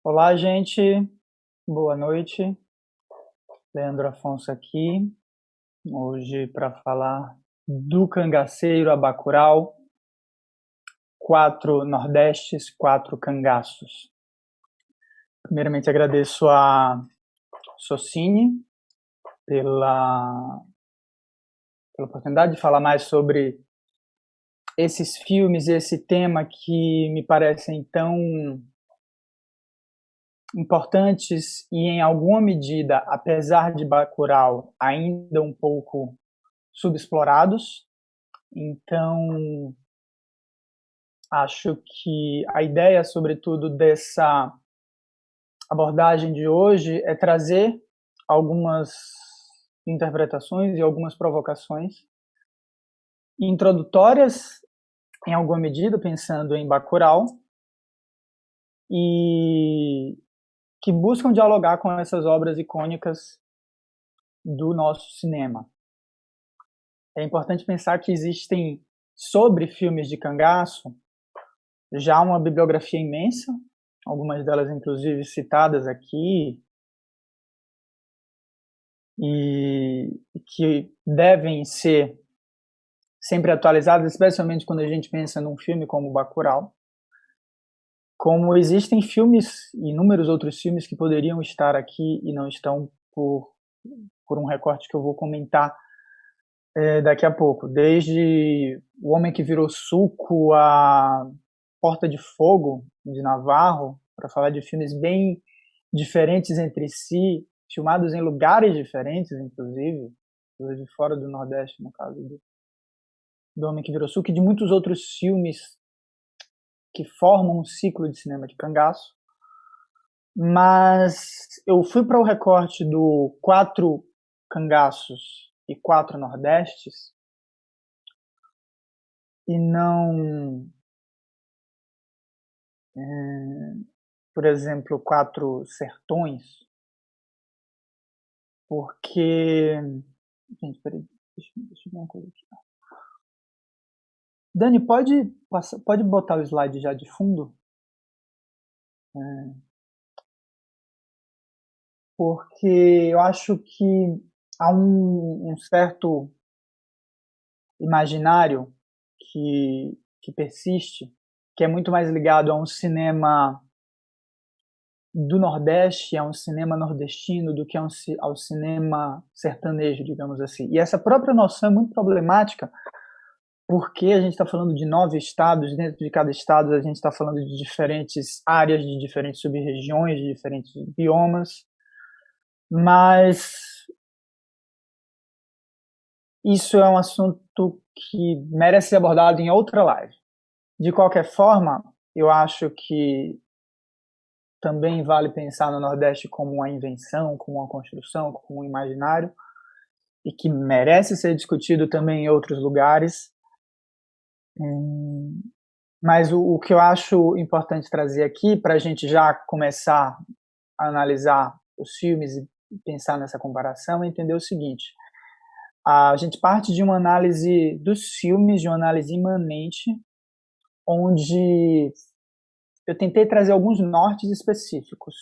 Olá, gente. Boa noite. Leandro Afonso aqui, hoje para falar do cangaceiro a Bacurau, 4 nordestes, 4 cangaços. Primeiramente agradeço a Socine pela oportunidade de falar mais sobre esses filmes, esse tema que me parecem tão importantes e, em alguma medida, apesar de Bacurau, ainda um pouco subexplorados. Então, acho que a ideia, sobretudo, dessa abordagem de hoje é trazer algumas interpretações e algumas provocações introdutórias, em alguma medida, pensando em Bacurau, e que buscam dialogar com essas obras icônicas do nosso cinema. É importante pensar que existem, sobre filmes de cangaço, já uma bibliografia imensa, algumas delas inclusive citadas aqui, e que devem ser sempre atualizadas, especialmente quando a gente pensa num filme como Bacurau. Como existem filmes, inúmeros outros filmes que poderiam estar aqui e não estão por um recorte que eu vou comentar daqui a pouco. Desde O Homem que Virou Suco, a Porta de Fogo, de Navarro, para falar de filmes bem diferentes entre si, filmados em lugares diferentes, inclusive, de fora do Nordeste, no caso do Homem que Virou Suco, e de muitos outros filmes que formam um ciclo de cinema de cangaço. Mas eu fui para o recorte do 4 cangaços e 4 nordestes, e não, por exemplo, 4 sertões, porque... Gente, peraí, deixa eu ver uma coisa aqui. Dani, pode botar o slide já de fundo? Porque eu acho que há um certo imaginário que persiste, que é muito mais ligado a um cinema do Nordeste, a um cinema nordestino, do que ao cinema sertanejo, digamos assim. E essa própria noção é muito problemática, porque a gente está falando de 9 estados, dentro de cada estado a gente está falando de diferentes áreas, de diferentes sub-regiões, de diferentes biomas, mas isso é um assunto que merece ser abordado em outra live. De qualquer forma, eu acho que também vale pensar no Nordeste como uma invenção, como uma construção, como um imaginário, e que merece ser discutido também em outros lugares. Mas o que eu acho importante trazer aqui, para a gente já começar a analisar os filmes e pensar nessa comparação, é entender o seguinte: a gente parte de uma análise dos filmes, de uma análise imanente, onde eu tentei trazer alguns nortes específicos.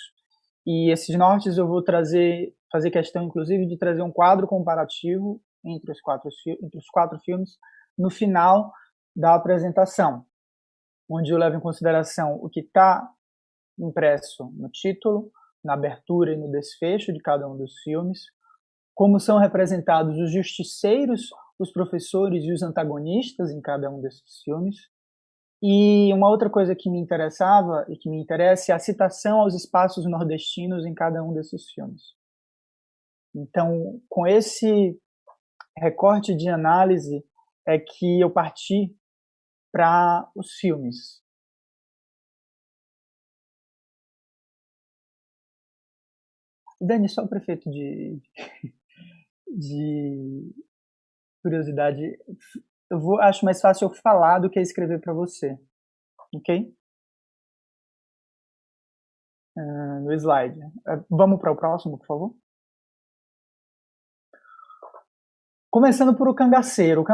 E esses nortes eu vou fazer questão, inclusive, de trazer um quadro comparativo entre os 4 filmes no final da apresentação, onde eu levo em consideração o que está impresso no título, na abertura e no desfecho de cada um dos filmes, como são representados os justiceiros, os professores e os antagonistas em cada um desses filmes. E uma outra coisa que me interessava e que me interessa é a citação aos espaços nordestinos em cada um desses filmes. Então, com esse recorte de análise é que eu parti para os filmes. Dani, só para efeito de curiosidade, acho mais fácil eu falar do que escrever para você, ok? No slide. Vamos para o próximo, por favor? Começando por o cangaceiro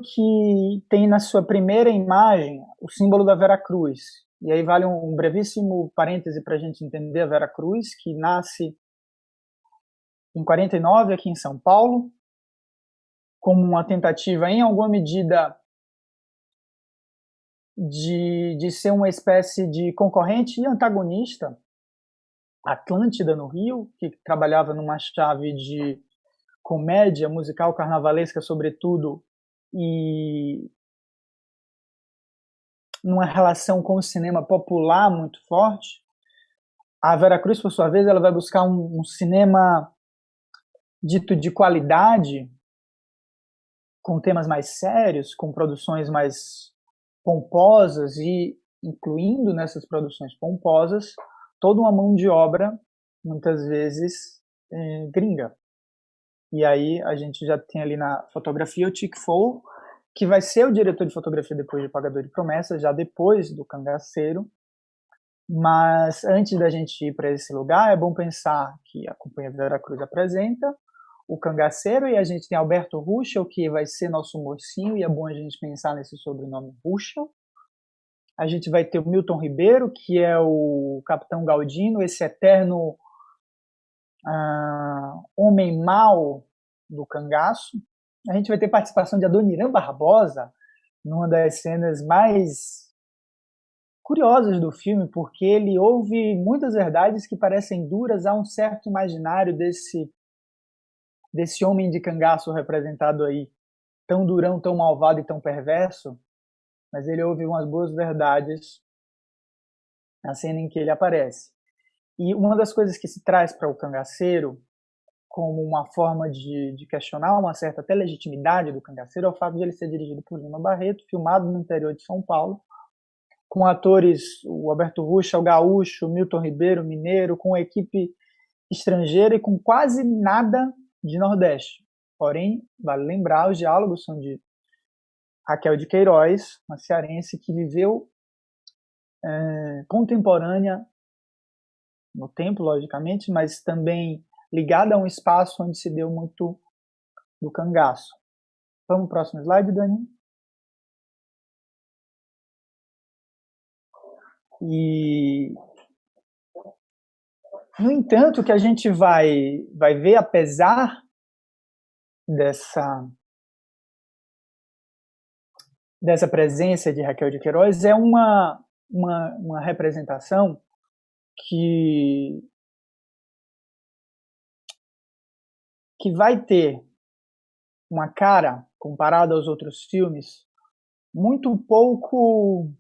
que tem na sua primeira imagem o símbolo da Veracruz. E aí vale um brevíssimo parêntese para a gente entender a Veracruz, que nasce em 49 aqui em São Paulo, como uma tentativa, em alguma medida, de ser uma espécie de concorrente e antagonista Atlântida no Rio, que trabalhava numa chave de comédia musical carnavalesca, sobretudo, e numa relação com o cinema popular muito forte. A Veracruz, por sua vez, ela vai buscar um cinema dito de qualidade, com temas mais sérios, com produções mais pomposas e incluindo nessas produções pomposas toda uma mão de obra, muitas vezes gringa. E aí a gente já tem ali na fotografia o Chick Fowle, que vai ser o diretor de fotografia depois de Pagador de Promessas, já depois do Cangaceiro. Mas antes da gente ir para esse lugar, é bom pensar que a Companhia Veracruz apresenta o Cangaceiro e a gente tem Alberto Ruschel, que vai ser nosso mocinho, e é bom a gente pensar nesse sobrenome Ruschel. A gente vai ter o Milton Ribeiro, que é o Capitão Galdino, esse eterno homem mau do cangaço. A gente vai ter participação de Adoniran Barbosa, numa das cenas mais curiosas do filme, porque ele ouve muitas verdades que parecem duras a um certo imaginário desse homem de cangaço representado aí, tão durão, tão malvado e tão perverso, mas ele ouve umas boas verdades na cena em que ele aparece. E uma das coisas que se traz para o Cangaceiro, como uma forma de questionar uma certa até legitimidade do Cangaceiro, é o fato de ele ser dirigido por Lima Barreto, filmado no interior de São Paulo, com atores, o Alberto Ruschel, o Gaúcho, o Milton Ribeiro, mineiro, com uma equipe estrangeira e com quase nada de Nordeste. Porém, vale lembrar, os diálogos são de Raquel de Queiroz, uma cearense que viveu contemporânea no tempo, logicamente, mas também ligada a um espaço onde se deu muito do cangaço. Vamos para o próximo slide, Dani? E, no entanto, o que a gente vai ver, apesar dessa presença de Raquel de Queiroz, é uma representação que vai ter uma cara, comparada aos outros filmes, muito pouco,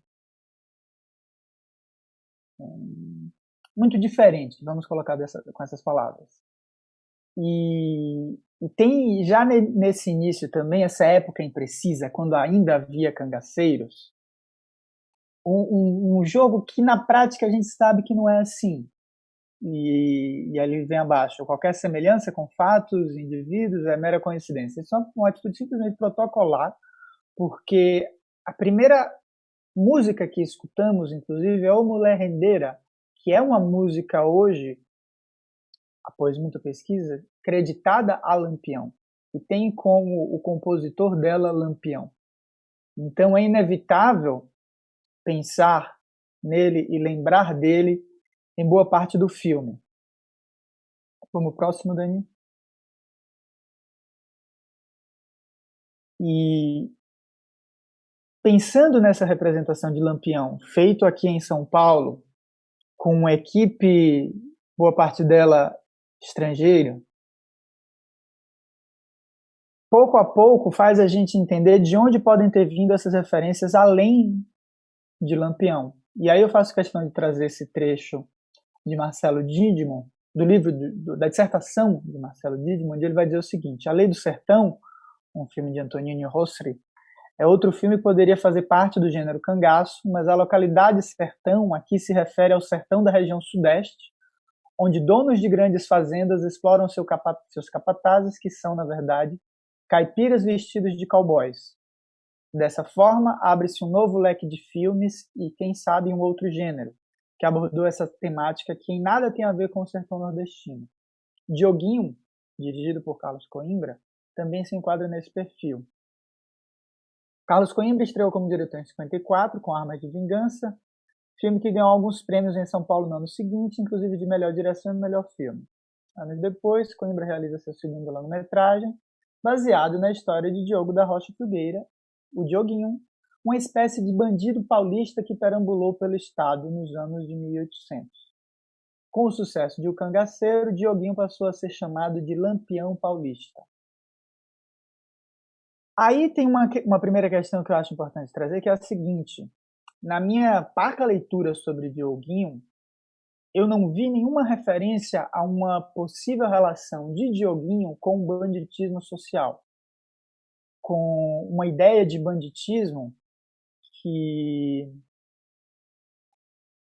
muito diferente, vamos colocar com essas palavras. E tem já nesse início também, essa época imprecisa, quando ainda havia cangaceiros, um jogo que na prática a gente sabe que não é assim. E ali vem abaixo, qualquer semelhança com fatos, indivíduos, é mera coincidência. Isso é uma atitude simplesmente protocolar, porque a primeira música que escutamos, inclusive, é O Mulher Rendeira, que é uma música hoje, após muita pesquisa, creditada a Lampião, e tem como o compositor dela Lampião. Então é inevitável pensar nele e lembrar dele em boa parte do filme. Vamos próximo, Dani. E pensando nessa representação de Lampião, feito aqui em São Paulo, com uma equipe, boa parte dela estrangeira, pouco a pouco faz a gente entender de onde podem ter vindo essas referências além de Lampião. E aí eu faço questão de trazer esse trecho de Marcelo Didimo, do livro da dissertação de Marcelo Didimo, onde ele vai dizer o seguinte: A Lei do Sertão, um filme de Antonino Rossi, é outro filme que poderia fazer parte do gênero cangaço, mas a localidade sertão aqui se refere ao sertão da região sudeste, onde donos de grandes fazendas exploram seus capatazes, que são, na verdade, caipiras vestidos de cowboys. Dessa forma, abre-se um novo leque de filmes e, quem sabe, um outro gênero, que abordou essa temática que em nada tem a ver com o sertão nordestino. Dioguinho, dirigido por Carlos Coimbra, também se enquadra nesse perfil. Carlos Coimbra estreou como diretor em 54, com Armas de Vingança, filme que ganhou alguns prêmios em São Paulo no ano seguinte, inclusive de melhor direção e melhor filme. Anos depois, Coimbra realiza seu segundo longa-metragem, baseado na história de Diogo da Rocha Filgueira, o Dioguinho, uma espécie de bandido paulista que perambulou pelo estado nos anos de 1800. Com o sucesso de O Cangaceiro, Dioguinho passou a ser chamado de Lampião Paulista. Aí tem uma primeira questão que eu acho importante trazer, que é a seguinte: na minha parca leitura sobre Dioguinho, eu não vi nenhuma referência a uma possível relação de Dioguinho com o banditismo social, com uma ideia de banditismo que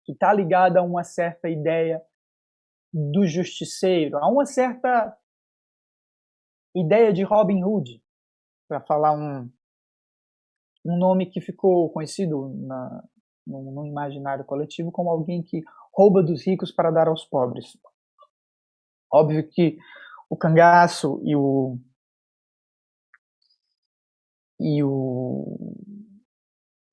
está ligada a uma certa ideia do justiceiro, a uma certa ideia de Robin Hood, para falar um nome que ficou conhecido no imaginário coletivo como alguém que rouba dos ricos para dar aos pobres. Óbvio que o cangaço e o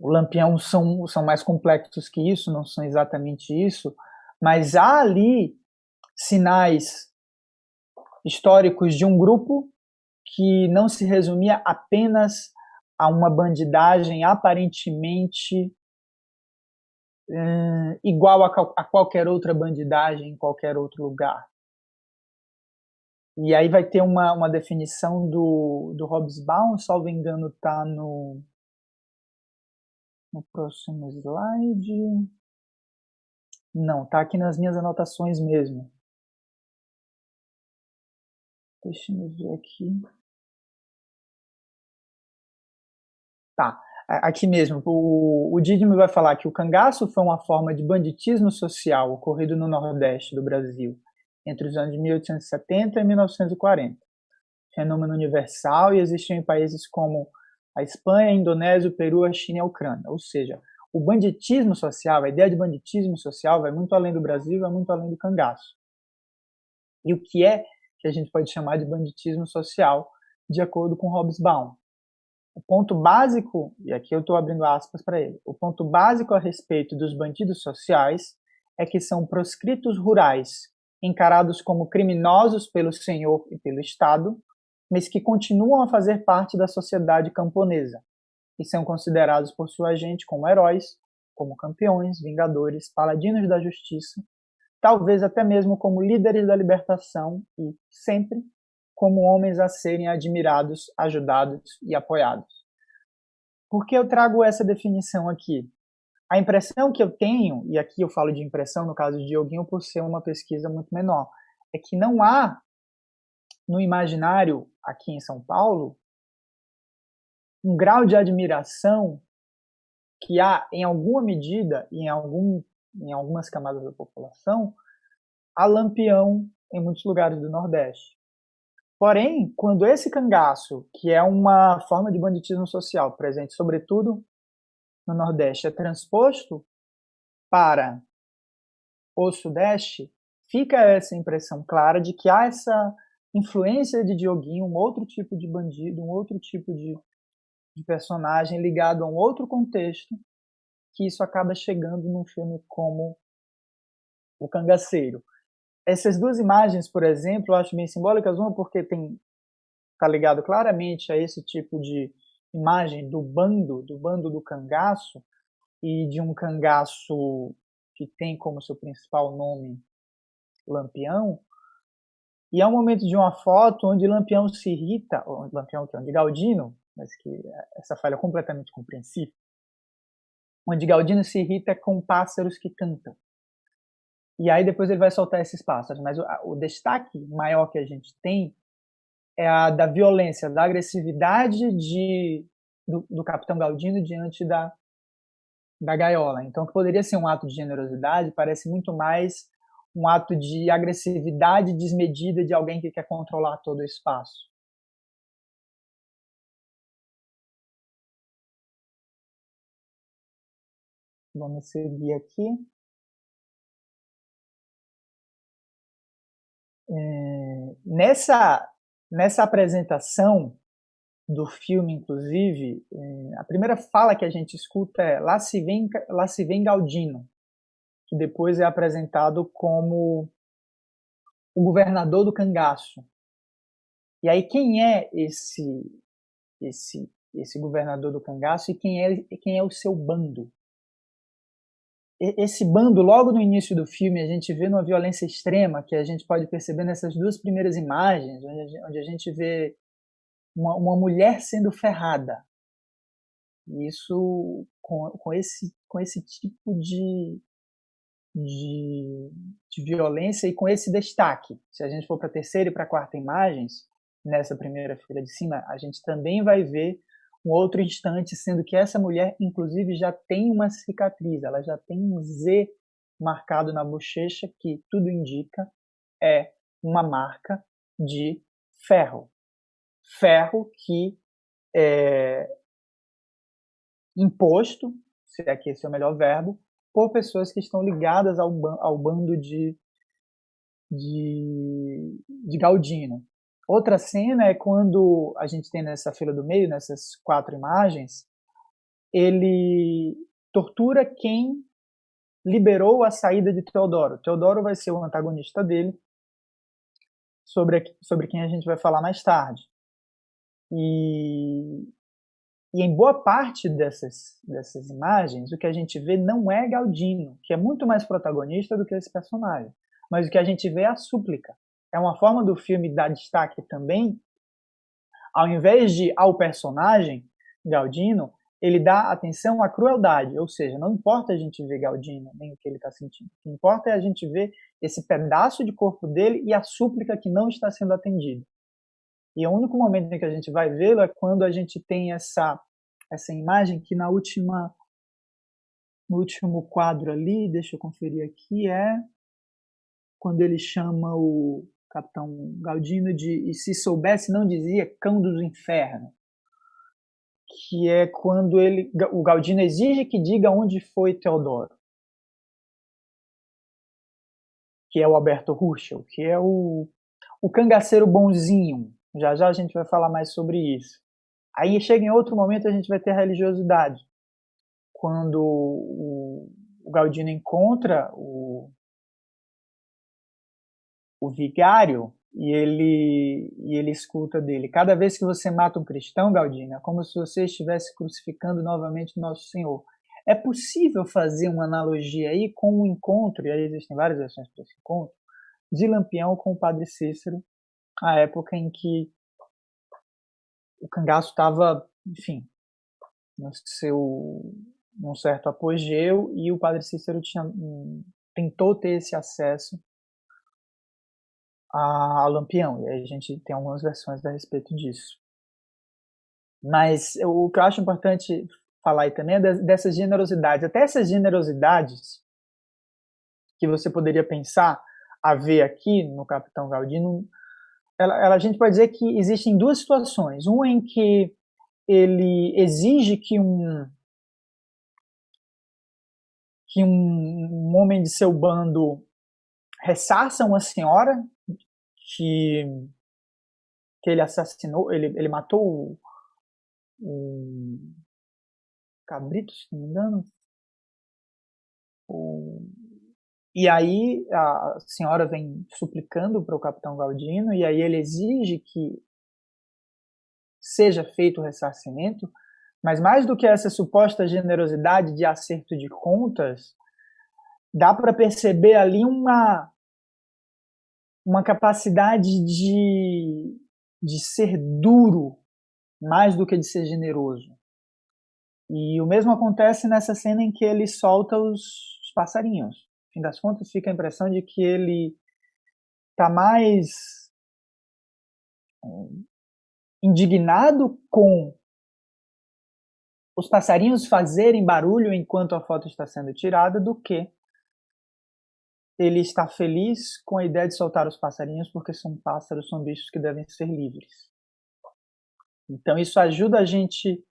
Lampião são mais complexos que isso, não são exatamente isso, mas há ali sinais históricos de um grupo que não se resumia apenas a uma bandidagem aparentemente igual a qualquer outra bandidagem em qualquer outro lugar. E aí vai ter uma definição do Hobsbawm, salvo engano, está no próximo slide. Não, está aqui nas minhas anotações mesmo. Deixa eu ver aqui. Tá, aqui mesmo. O Didymo vai falar que o cangaço foi uma forma de banditismo social ocorrido no Nordeste do Brasil entre os anos de 1870 e 1940. Fenômeno universal e existiu em países como a Espanha, a Indonésia, o Peru, a China e a Ucrânia. Ou seja, o banditismo social, a ideia de banditismo social vai muito além do Brasil, vai muito além do cangaço. E o que é que a gente pode chamar de banditismo social, de acordo com Hobsbawm? O ponto básico, e aqui eu estou abrindo aspas para ele, o ponto básico a respeito dos bandidos sociais é que são proscritos rurais, encarados como criminosos pelo senhor e pelo Estado, mas que continuam a fazer parte da sociedade camponesa e são considerados por sua gente como heróis, como campeões, vingadores, paladinos da justiça, talvez até mesmo como líderes da libertação e, sempre, como homens a serem admirados, ajudados e apoiados. Por que eu trago essa definição aqui? A impressão que eu tenho, e aqui eu falo de impressão no caso de Dioguinho por ser uma pesquisa muito menor, é que não há no imaginário aqui em São Paulo um grau de admiração que há em alguma medida e em algumas camadas da população a Lampião em muitos lugares do Nordeste. Porém, quando esse cangaço, que é uma forma de banditismo social presente sobretudo no Nordeste, é transposto para o Sudeste, fica essa impressão clara de que há essa influência de Dioguinho, um outro tipo de bandido, um outro tipo de personagem ligado a um outro contexto, que isso acaba chegando num filme como O Cangaceiro. Essas duas imagens, por exemplo, eu acho bem simbólicas, uma porque está ligado claramente a esse tipo de imagem do bando do cangaço, e de um cangaço que tem como seu principal nome Lampião, e é um momento de uma foto onde Lampião se irrita, Lampião que é de Galdino, mas que essa falha é completamente compreensível, onde Galdino se irrita com pássaros que cantam. E aí depois ele vai soltar esses pássaros, mas o destaque maior que a gente tem é a da violência, da agressividade do Capitão Galdino diante da gaiola. Então, que poderia ser um ato de generosidade, parece muito mais um ato de agressividade desmedida de alguém que quer controlar todo o espaço. Vamos seguir aqui. Nessa nessa apresentação do filme, inclusive, a primeira fala que a gente escuta é lá se vem Galdino, que depois é apresentado como o governador do cangaço. E aí quem é esse governador do cangaço e quem é o seu bando? Esse bando, logo no início do filme, a gente vê uma violência extrema que a gente pode perceber nessas duas primeiras imagens, onde a gente vê uma mulher sendo ferrada. Isso com esse tipo de violência e com esse destaque. Se a gente for para a terceira e para a quarta imagens, nessa primeira fila de cima, a gente também vai ver um outro instante, sendo que essa mulher, inclusive, já tem uma cicatriz, ela já tem um Z marcado na bochecha, que tudo indica é uma marca de ferro. Ferro que é imposto, se é que esse é o melhor verbo, por pessoas que estão ligadas ao bando de Galdino. Outra cena é quando a gente tem nessa fila do meio, nessas 4 imagens, ele tortura quem liberou a saída de Teodoro. Teodoro vai ser o antagonista dele, sobre quem a gente vai falar mais tarde. E em boa parte dessas imagens, o que a gente vê não é Galdino, que é muito mais protagonista do que esse personagem. Mas o que a gente vê é a súplica. É uma forma do filme dar destaque também, ao invés de ao personagem, Galdino, ele dá atenção à crueldade, ou seja, não importa a gente ver Galdino, nem o que ele está sentindo. O que importa é a gente ver esse pedaço de corpo dele e a súplica que não está sendo atendida. E o único momento em que a gente vai vê-lo é quando a gente tem essa imagem que no último quadro ali, deixa eu conferir aqui, é quando ele chama o Capitão Galdino de, e se soubesse não dizia, cão dos infernos. Que é quando o Galdino exige que diga onde foi Teodoro. Que é o Alberto Ruschel, que é o cangaceiro bonzinho. Já já a gente vai falar mais sobre isso. Aí chega em outro momento a gente vai ter a religiosidade. Quando o Galdino encontra o vigário e ele escuta dele: cada vez que você mata um cristão, Galdino, é como se você estivesse crucificando novamente Nosso Senhor. É possível fazer uma analogia aí com o encontro, e aí existem várias versões para esse encontro, de Lampião com o Padre Cícero, a época em que o cangaço estava, enfim, num certo apogeu, e o Padre Cícero tentou ter esse acesso a Lampião, e aí a gente tem algumas versões a respeito disso. Mas o que eu acho importante falar aí também é dessas generosidades. Até essas generosidades que você poderia pensar a ver aqui no Capitão Galdino, a gente pode dizer que existem duas situações. Uma em que ele exige que um homem de seu bando ressarça uma senhora que ele assassinou, ele matou o Cabrito, se não me engano. E aí a senhora vem suplicando para o Capitão Galdino, e aí ele exige que seja feito o ressarcimento, mas mais do que essa suposta generosidade de acerto de contas, dá para perceber ali uma capacidade de ser duro mais do que de ser generoso. E o mesmo acontece nessa cena em que ele solta os passarinhos. No fim das contas, fica a impressão de que ele está mais indignado com os passarinhos fazerem barulho enquanto a foto está sendo tirada do que ele está feliz com a ideia de soltar os passarinhos, porque são pássaros, são bichos que devem ser livres. Então isso ajuda a gente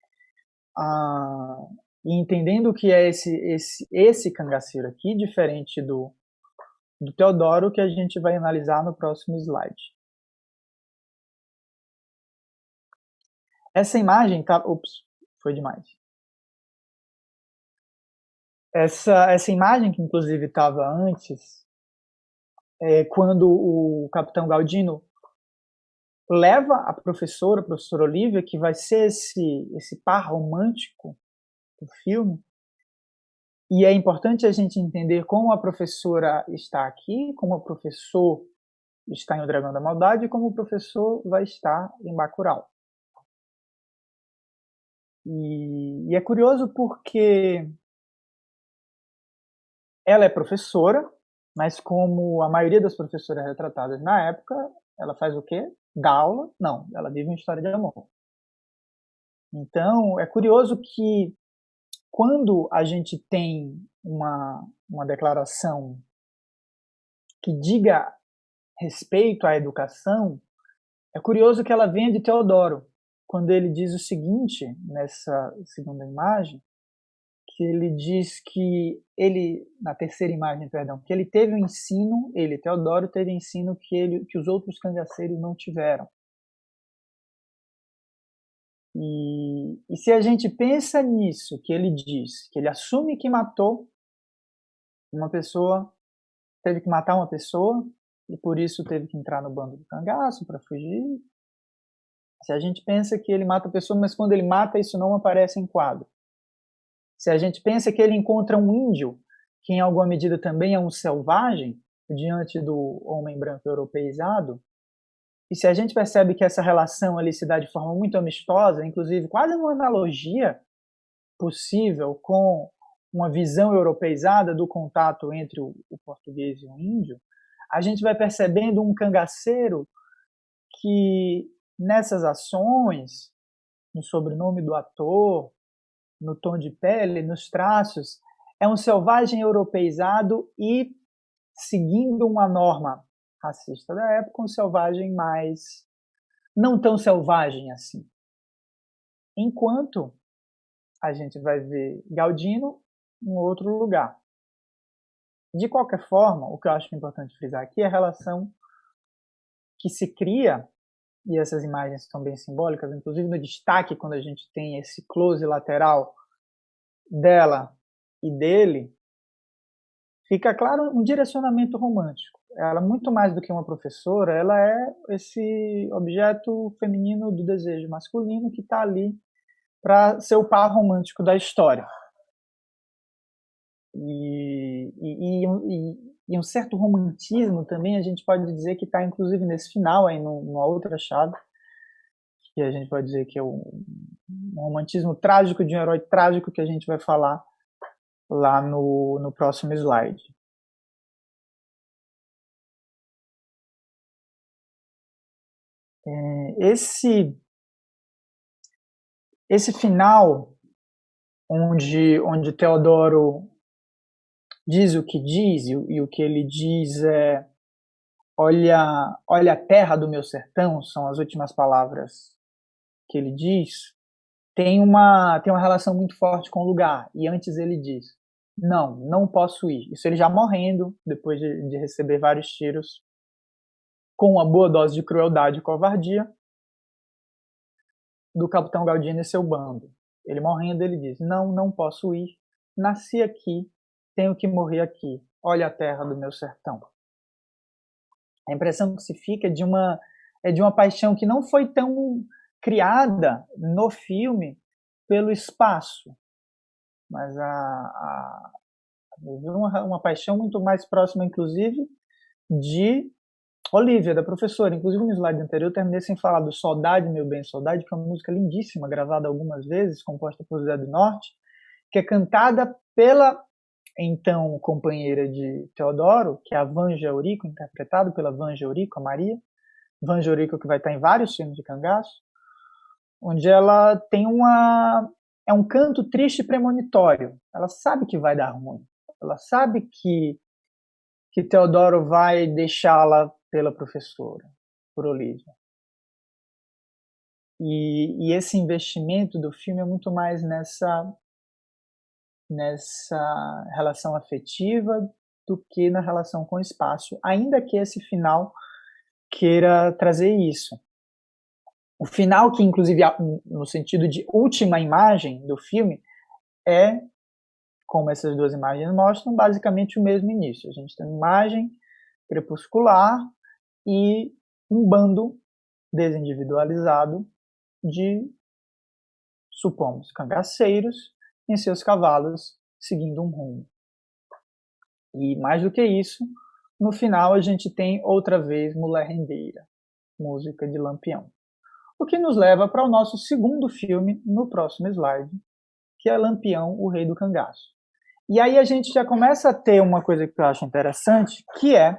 a ir entendendo o que é esse cangaceiro aqui, diferente do Teodoro, que a gente vai analisar no próximo slide. Essa imagem tá... Ups, foi demais. Essa imagem que inclusive estava antes, quando o Capitão Galdino leva a professora Olivia, que vai ser esse par romântico do filme, e é importante a gente entender como a professora está aqui, como o professor está em O Dragão da Maldade e como o professor vai estar em Bacurau. E é curioso porque ela é professora, mas como a maioria das professoras retratadas na época, ela faz o quê? Dá aula? Não, ela vive uma história de amor. Então, é curioso que quando a gente tem uma declaração que diga respeito à educação, é curioso que ela venha de Teodoro, quando ele diz o seguinte, nessa segunda imagem, que ele diz que ele, na terceira imagem, perdão, que ele teve um ensino, ele, Teodoro, teve ensino que os outros cangaceiros não tiveram. E se a gente pensa nisso, que ele diz, que ele assume que matou uma pessoa, teve que matar uma pessoa, e por isso teve que entrar no bando do cangaço para fugir. Se a gente pensa que ele mata a pessoa, mas quando ele mata, isso não aparece em quadro. Se a gente pensa que ele encontra um índio, que em alguma medida também é um selvagem, diante do homem branco europeizado, e se a gente percebe que essa relação ali se dá de forma muito amistosa, inclusive quase uma analogia possível com uma visão europeizada do contato entre o português e o índio, a gente vai percebendo um cangaceiro que nessas ações, no sobrenome do ator, no tom de pele, nos traços, é um selvagem europeizado e seguindo uma norma racista da época, um selvagem mais não tão selvagem assim. Enquanto a gente vai ver Galdino em outro lugar. De qualquer forma, o que eu acho importante frisar aqui é a relação que se cria, e essas imagens são bem simbólicas, inclusive no destaque, quando a gente tem esse close lateral dela e dele, fica claro um direcionamento romântico. Ela, muito mais do que uma professora, ela é esse objeto feminino do desejo masculino que está ali para ser o par romântico da história. E um certo romantismo também a gente pode dizer que está inclusive nesse final, aí numa outra chave, que a gente pode dizer que é um romantismo trágico de um herói trágico que a gente vai falar lá no próximo slide. Esse final, onde Teodoro diz o que diz, e o que ele diz é: olha a terra do meu sertão, são as últimas palavras que ele diz, tem uma relação muito forte com o lugar. E antes ele diz: não posso ir. Isso ele já morrendo, depois de receber vários tiros, com uma boa dose de crueldade e covardia do capitão Galdino e seu bando. Ele morrendo, ele diz: não posso ir. Nasci aqui, tenho que morrer aqui. Olha a terra do meu sertão. A impressão que se fica é de uma paixão que não foi tão criada no filme pelo espaço, mas uma paixão muito mais próxima, inclusive, de Olivia, da professora. Inclusive, no slide anterior, eu terminei sem falar do Saudade, Meu Bem, Saudade, que é uma música lindíssima, gravada algumas vezes, composta por Zé do Norte, que é cantada pela então companheira de Teodoro, que é a Vanja Eurico, interpretado pela Vanja Eurico, a Maria. Vanja Eurico, que vai estar em vários filmes de cangaço, onde ela tem é um canto triste e premonitório. Ela sabe que vai dar ruim. Ela sabe que Teodoro vai deixá-la pela professora, por Olivia. E esse investimento do filme é muito mais nessa relação afetiva do que na relação com o espaço, ainda que esse final queira trazer isso. O final, que inclusive no sentido de última imagem do filme, é, como essas duas imagens mostram, basicamente o mesmo início. A gente tem uma imagem crepuscular e um bando desindividualizado de, supomos, cangaceiros em seus cavalos seguindo um rumo. E mais do que isso, no final a gente tem outra vez Mulher Rendeira, música de Lampião. O que nos leva para o nosso segundo filme no próximo slide, que é Lampião, o Rei do Cangaço. E aí a gente já começa a ter uma coisa que eu acho interessante, que é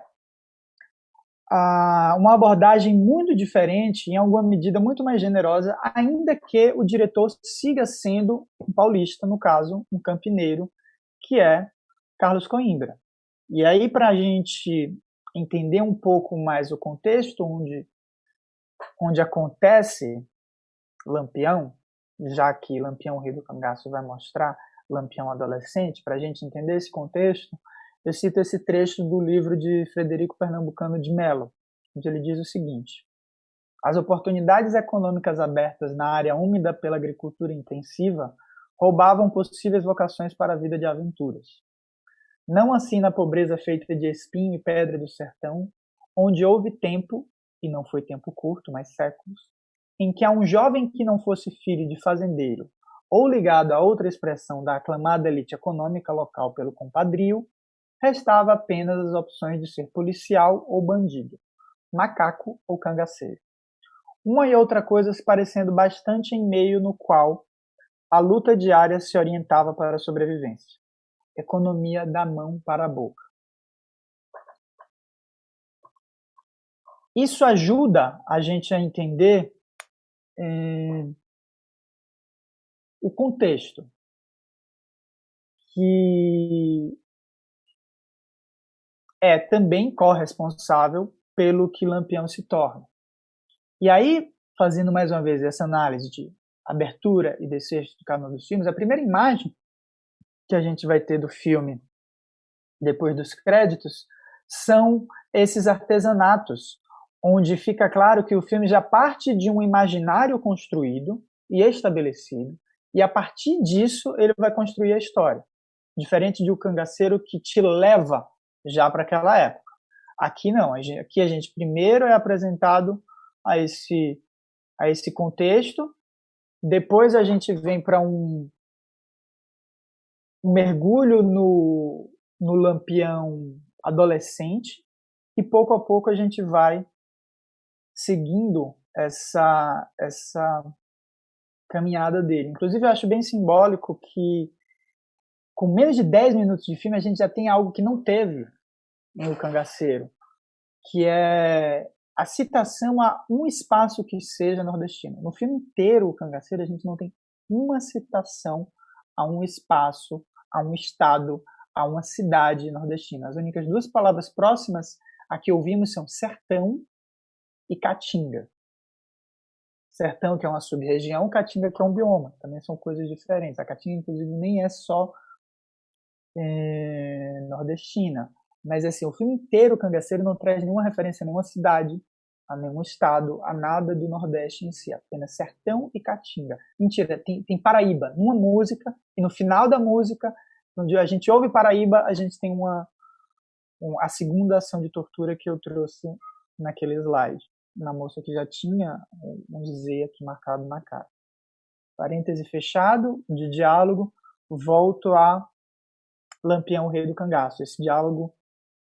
uma abordagem muito diferente, em alguma medida muito mais generosa, ainda que o diretor siga sendo um paulista, no caso, um campineiro, que é Carlos Coimbra. E aí, para a gente entender um pouco mais o contexto onde acontece Lampião, já que Lampião, o Rei do Cangaço, vai mostrar Lampião adolescente, para a gente entender esse contexto, eu cito esse trecho do livro de Frederico Pernambucano de Mello, onde ele diz o seguinte: as oportunidades econômicas abertas na área úmida pela agricultura intensiva roubavam possíveis vocações para a vida de aventuras. Não assim na pobreza feita de espinho e pedra do sertão, onde houve tempo, e não foi tempo curto, mas séculos, em que a um jovem que não fosse filho de fazendeiro ou ligado a outra expressão da aclamada elite econômica local pelo compadrio, restava apenas as opções de ser policial ou bandido, macaco ou cangaceiro. Uma e outra coisa se parecendo bastante em meio no qual a luta diária se orientava para a sobrevivência. Economia da mão para a boca. Isso ajuda a gente a entender o contexto, que é também corresponsável pelo que Lampião se torna. E aí, fazendo mais uma vez essa análise de abertura e desfecho de cada um dos filmes, a primeira imagem que a gente vai ter do filme depois dos créditos são esses artesanatos, onde fica claro que o filme já parte de um imaginário construído e estabelecido, e a partir disso ele vai construir a história. Diferente de O Cangaceiro, que te leva já para aquela época. Aqui não, aqui a gente primeiro é apresentado a esse contexto, depois a gente vem para um mergulho no Lampião adolescente, e pouco a pouco a gente vai seguindo essa caminhada dele. Inclusive, eu acho bem simbólico que, com menos de 10 minutos de filme, a gente já tem algo que não teve em O Cangaceiro, que é a citação a um espaço que seja nordestino. No filme inteiro, O Cangaceiro, a gente não tem uma citação a um espaço, a um estado, a uma cidade nordestina. As únicas duas palavras próximas a que ouvimos são sertão e caatinga. Sertão, que é uma sub-região, caatinga, que é um bioma. Também são coisas diferentes. A caatinga, inclusive, nem é só nordestina. Mas, assim, o filme inteiro, o Cangaceiro, não traz nenhuma referência a nenhuma cidade, a nenhum estado, a nada do Nordeste em si. Apenas sertão e caatinga. Mentira, tem Paraíba numa música, e no final da música, onde a gente ouve Paraíba, a gente tem a segunda ação de tortura que eu trouxe naquele slide, na moça que já tinha um Z aqui marcado na cara. Parêntese fechado, de diálogo, volto a Lampião, o Rei do Cangaço. Esse diálogo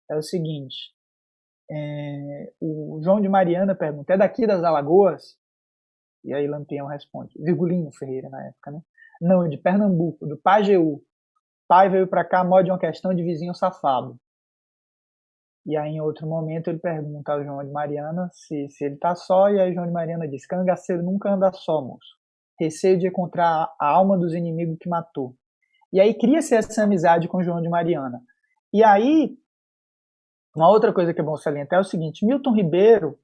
é o seguinte: o João de Mariana pergunta, é daqui das Alagoas? E aí Lampião responde, Virgulino Ferreira na época, né? Não, de Pernambuco, do Pajeú. Pai veio pra cá mó de uma questão de vizinho safado. E aí, em outro momento, ele pergunta ao João de Mariana se ele tá só, e aí João de Mariana diz, cangaceiro nunca anda só, moço. Receio de encontrar a alma dos inimigos que matou. E aí cria-se essa amizade com João de Mariana. E aí, uma outra coisa que é bom salientar é o seguinte, Milton Ribeiro,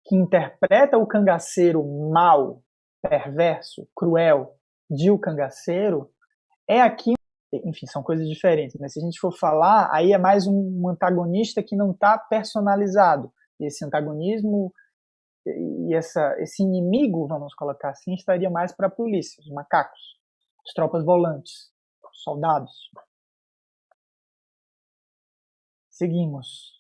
que interpreta o cangaceiro mau, perverso, cruel, de O Cangaceiro, é aqui, enfim, são coisas diferentes, mas se a gente for falar, aí é mais um antagonista que não está personalizado. Esse antagonismo esse inimigo, vamos colocar assim, estaria mais para a polícia, os macacos, as tropas volantes, os soldados. Seguimos.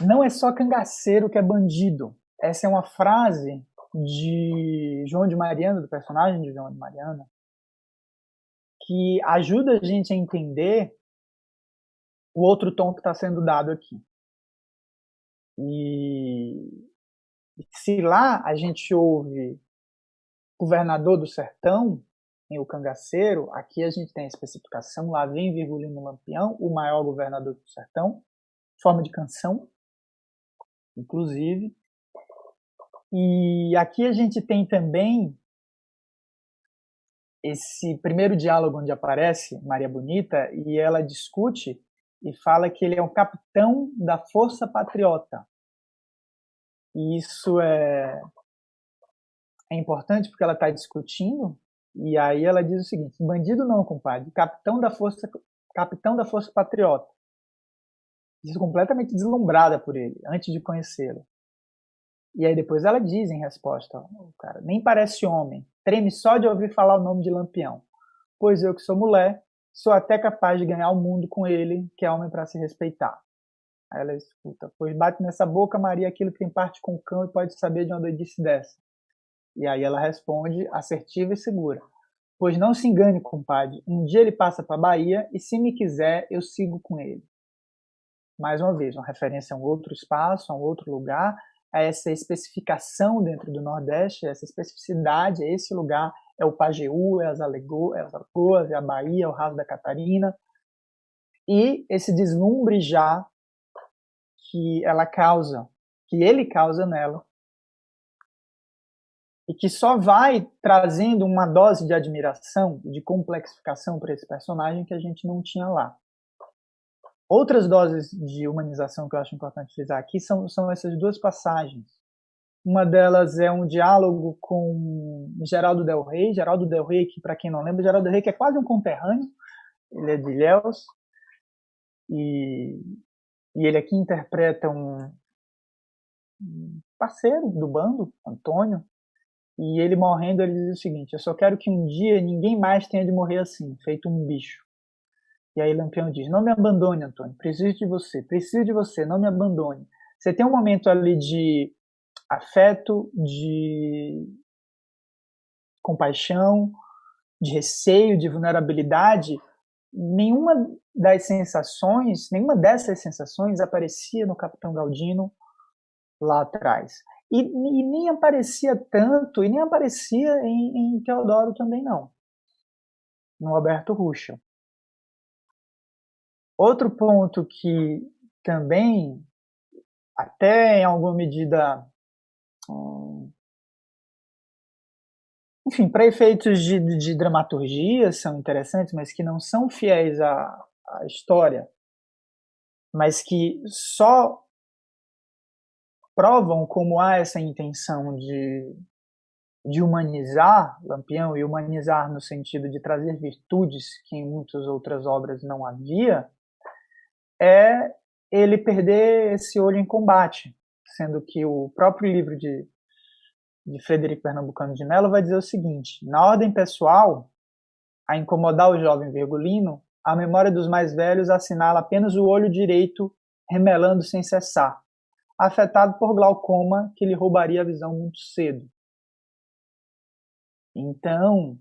Não é só cangaceiro que é bandido. Essa é uma frase de João de Mariana, do personagem de João de Mariana, que ajuda a gente a entender o outro tom que está sendo dado aqui. E se lá a gente ouve governador do sertão, em O Cangaceiro, aqui a gente tem a especificação, lá vem Virgulino Lampião, o maior governador do sertão, forma de canção, inclusive. E aqui a gente tem também esse primeiro diálogo onde aparece Maria Bonita e ela discute e fala que ele é um capitão da Força Patriota. E isso é importante porque ela está discutindo e aí ela diz o seguinte: bandido não, compadre, capitão da Força Patriota. Isso completamente deslumbrada por ele, antes de conhecê-lo. E aí depois ela diz em resposta: o cara nem parece homem, treme só de ouvir falar o nome de Lampião. Pois eu que sou mulher, sou até capaz de ganhar o mundo com ele, que é homem para se respeitar. Aí ela escuta: pois bate nessa boca, Maria, aquilo que tem parte com o cão e pode saber de uma doidice dessa. E aí ela responde, assertiva e segura: pois não se engane, compadre, um dia ele passa para a Bahia e se me quiser, eu sigo com ele. Mais uma vez, uma referência a um outro espaço, a um outro lugar, a essa especificação dentro do Nordeste, essa especificidade, esse lugar é o Pajeú, é as Alagoas, é a Bahia, é o Raso da Catarina, e esse deslumbre já que ela causa, que ele causa nela, e que só vai trazendo uma dose de admiração, de complexificação para esse personagem que a gente não tinha lá. Outras doses de humanização que eu acho importante frisar aqui são essas duas passagens. Uma delas é um diálogo com Geraldo Del Rey. Geraldo Del Rey, que para quem não lembra, Geraldo Del Rey que é quase um conterrâneo, ele é de Ilhéus, e ele aqui interpreta um parceiro do bando, Antônio, e ele morrendo, ele diz o seguinte: eu só quero que um dia ninguém mais tenha de morrer assim, feito um bicho. E aí Lampião diz: não me abandone, Antônio, preciso de você, não me abandone. Você tem um momento ali de afeto, de compaixão, de receio, de vulnerabilidade. Nenhuma dessas sensações aparecia no Capitão Galdino lá atrás. E nem aparecia tanto, e nem aparecia em Teodoro também não, no Alberto Ruschel. Outro ponto que também, até em alguma medida, enfim, para efeitos de dramaturgia são interessantes, mas que não são fiéis à história, mas que só provam como há essa intenção de humanizar Lampião, e humanizar no sentido de trazer virtudes que em muitas outras obras não havia, é ele perder esse olho em combate, sendo que o próprio livro de Frederico Pernambucano de Mello vai dizer o seguinte: na ordem pessoal, a incomodar o jovem Virgulino, a memória dos mais velhos assinala apenas o olho direito remelando sem cessar, afetado por glaucoma que lhe roubaria a visão muito cedo. Então,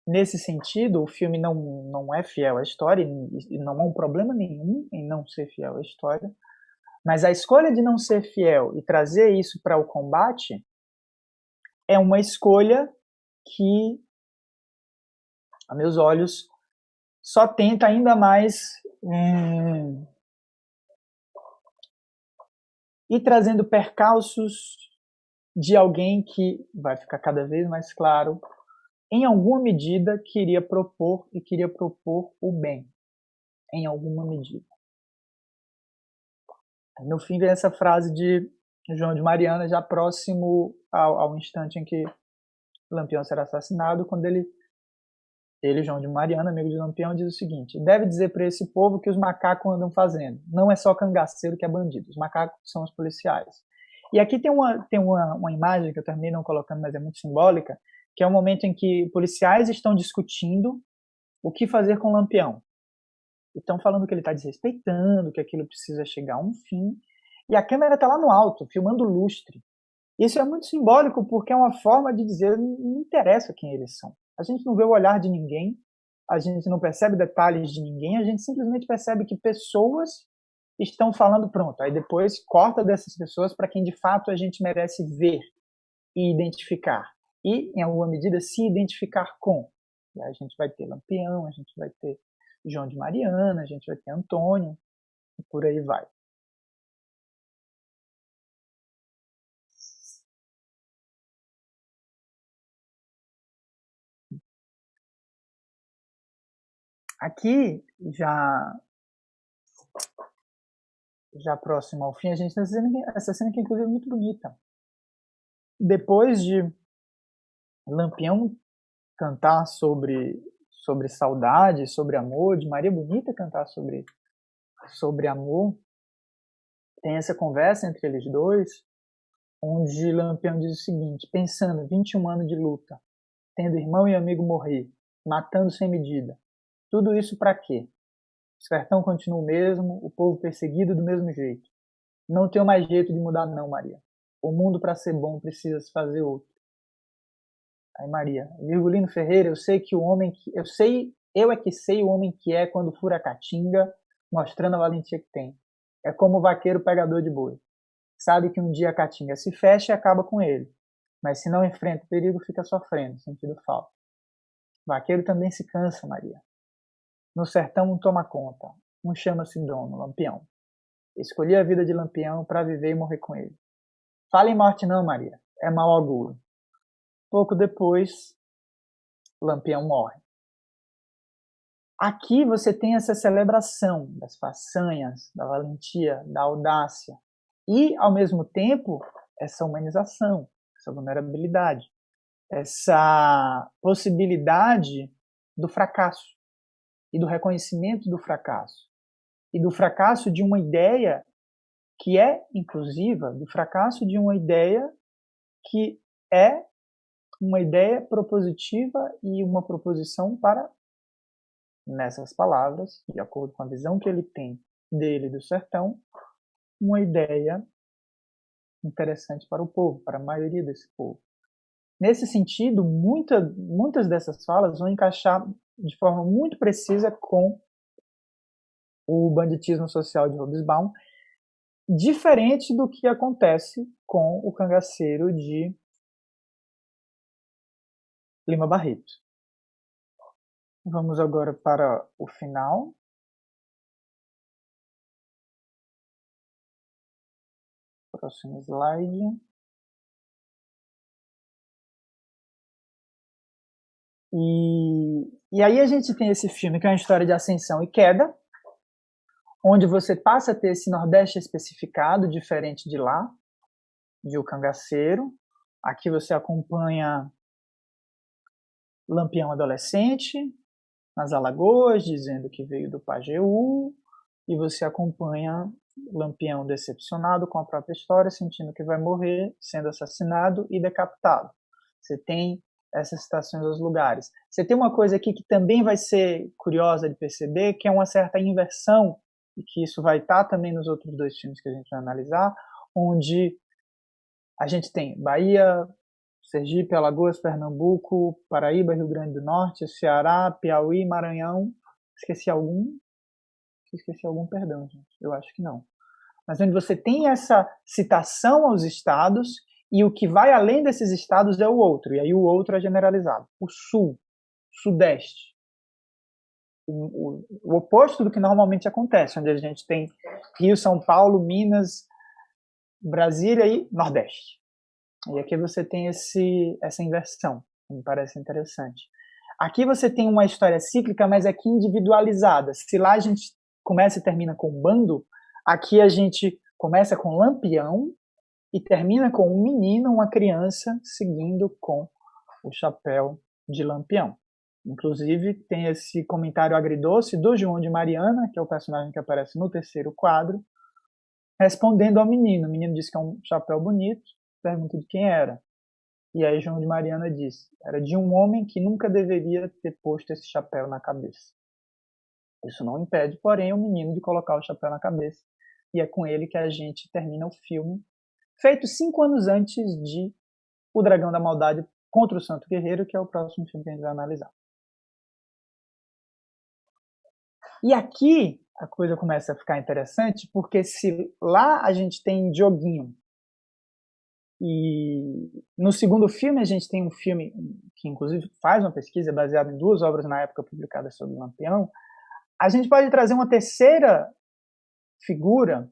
nesse sentido, o filme não é fiel à história, e não há um problema nenhum em não ser fiel à história, mas a escolha de não ser fiel e trazer isso para o combate é uma escolha que, a meus olhos, só tenta ainda mais ir trazendo percalços de alguém que, vai ficar cada vez mais claro, em alguma medida queria propor o bem, em alguma medida. No fim vem essa frase de João de Mariana, já próximo ao instante em que Lampião será assassinado, quando ele Ele, João de Mariana, amigo de Lampião, diz o seguinte: deve dizer para esse povo que os macacos andam fazendo. Não é só cangaceiro que é bandido, os macacos são os policiais. E aqui tem uma imagem que eu termino não colocando, mas é muito simbólica, que é o momento em que policiais estão discutindo o que fazer com o Lampião. Estão falando que ele está desrespeitando, que aquilo precisa chegar a um fim, e a câmera está lá no alto, filmando o lustre. Isso é muito simbólico porque é uma forma de dizer não interessa quem eles são. A gente não vê o olhar de ninguém, a gente não percebe detalhes de ninguém, a gente simplesmente percebe que pessoas estão falando pronto. Aí depois corta dessas pessoas para quem de fato a gente merece ver e identificar. E, em alguma medida, se identificar com. E aí a gente vai ter Lampião, a gente vai ter João de Mariana, a gente vai ter Antônio, e por aí vai. Aqui, já próximo ao fim, a gente tem essa cena que inclusive é muito bonita. Depois de Lampião cantar sobre saudade, sobre amor, de Maria Bonita cantar sobre amor, tem essa conversa entre eles dois, onde Lampião diz o seguinte: pensando, 21 anos de luta, tendo irmão e amigo morrer, matando sem medida, tudo isso para quê? O sertão continua o mesmo, o povo perseguido do mesmo jeito. Não tenho mais jeito de mudar não, Maria. O mundo para ser bom precisa se fazer outro. Aí Maria, Virgulino Ferreira, eu sei que o homem que eu é que sei o homem que é quando fura a caatinga, mostrando a valentia que tem. É como o vaqueiro pegador de boi. Sabe que um dia a caatinga se fecha e acaba com ele. Mas se não enfrenta o perigo, fica sofrendo, sentindo falta. Vaqueiro também se cansa, Maria. No sertão um toma conta, um chama-se dono, Lampião. Escolhi a vida de Lampião para viver e morrer com ele. Fala em morte não, Maria, é mau auguro. Pouco depois, Lampião morre. Aqui você tem essa celebração das façanhas, da valentia, da audácia e, ao mesmo tempo, essa humanização, essa vulnerabilidade, essa possibilidade do fracasso e do reconhecimento do fracasso e do fracasso de uma ideia que é inclusiva, do fracasso de uma ideia que é uma ideia propositiva e uma proposição para, nessas palavras, de acordo com a visão que ele tem dele do sertão, uma ideia interessante para o povo, para a maioria desse povo. Nesse sentido, muitas dessas falas vão encaixar de forma muito precisa com o banditismo social de Hobsbawm, diferente do que acontece com o cangaceiro de Lima Barreto. Vamos agora para o final. Próximo slide. E aí a gente tem esse filme que é uma história de ascensão e queda, onde você passa a ter esse Nordeste especificado, diferente de lá, de O Cangaceiro. Aqui você acompanha Lampião adolescente, nas Alagoas, dizendo que veio do Pajeú, e você acompanha Lampião decepcionado com a própria história, sentindo que vai morrer, sendo assassinado e decapitado. Você tem essas citações aos lugares. Você tem uma coisa aqui que também vai ser curiosa de perceber, que é uma certa inversão, e que isso vai estar também nos outros dois filmes que a gente vai analisar, onde a gente tem Bahia, Sergipe, Alagoas, Pernambuco, Paraíba, Rio Grande do Norte, Ceará, Piauí, Maranhão. Esqueci algum? Se esqueci algum, perdão, gente. Eu acho que não. Mas onde você tem essa citação aos estados e o que vai além desses estados é o outro. E aí o outro é generalizado. O sul, sudeste. O oposto do que normalmente acontece, onde a gente tem Rio, São Paulo, Minas, Brasília e Nordeste. E aqui você tem essa inversão, que me parece interessante. Aqui você tem uma história cíclica, mas aqui individualizada. Se lá a gente começa e termina com um bando, aqui a gente começa com Lampião e termina com um menino, uma criança, seguindo com o chapéu de Lampião. Inclusive, tem esse comentário agridoce do João de Mariana, que é o personagem que aparece no terceiro quadro, respondendo ao menino. O menino disse que é um chapéu bonito, pergunta de quem era. E aí João de Mariana disse, era de um homem que nunca deveria ter posto esse chapéu na cabeça. Isso não impede, porém, o menino de colocar o chapéu na cabeça. E é com ele que a gente termina o filme, feito 5 anos antes de O Dragão da Maldade contra o Santo Guerreiro, que é o próximo filme que a gente vai analisar. E aqui a coisa começa a ficar interessante, porque se lá a gente tem Dioguinho, e no segundo filme a gente tem um filme que inclusive faz uma pesquisa baseada em 2 obras na época publicadas sobre o Lampião, a gente pode trazer uma terceira figura,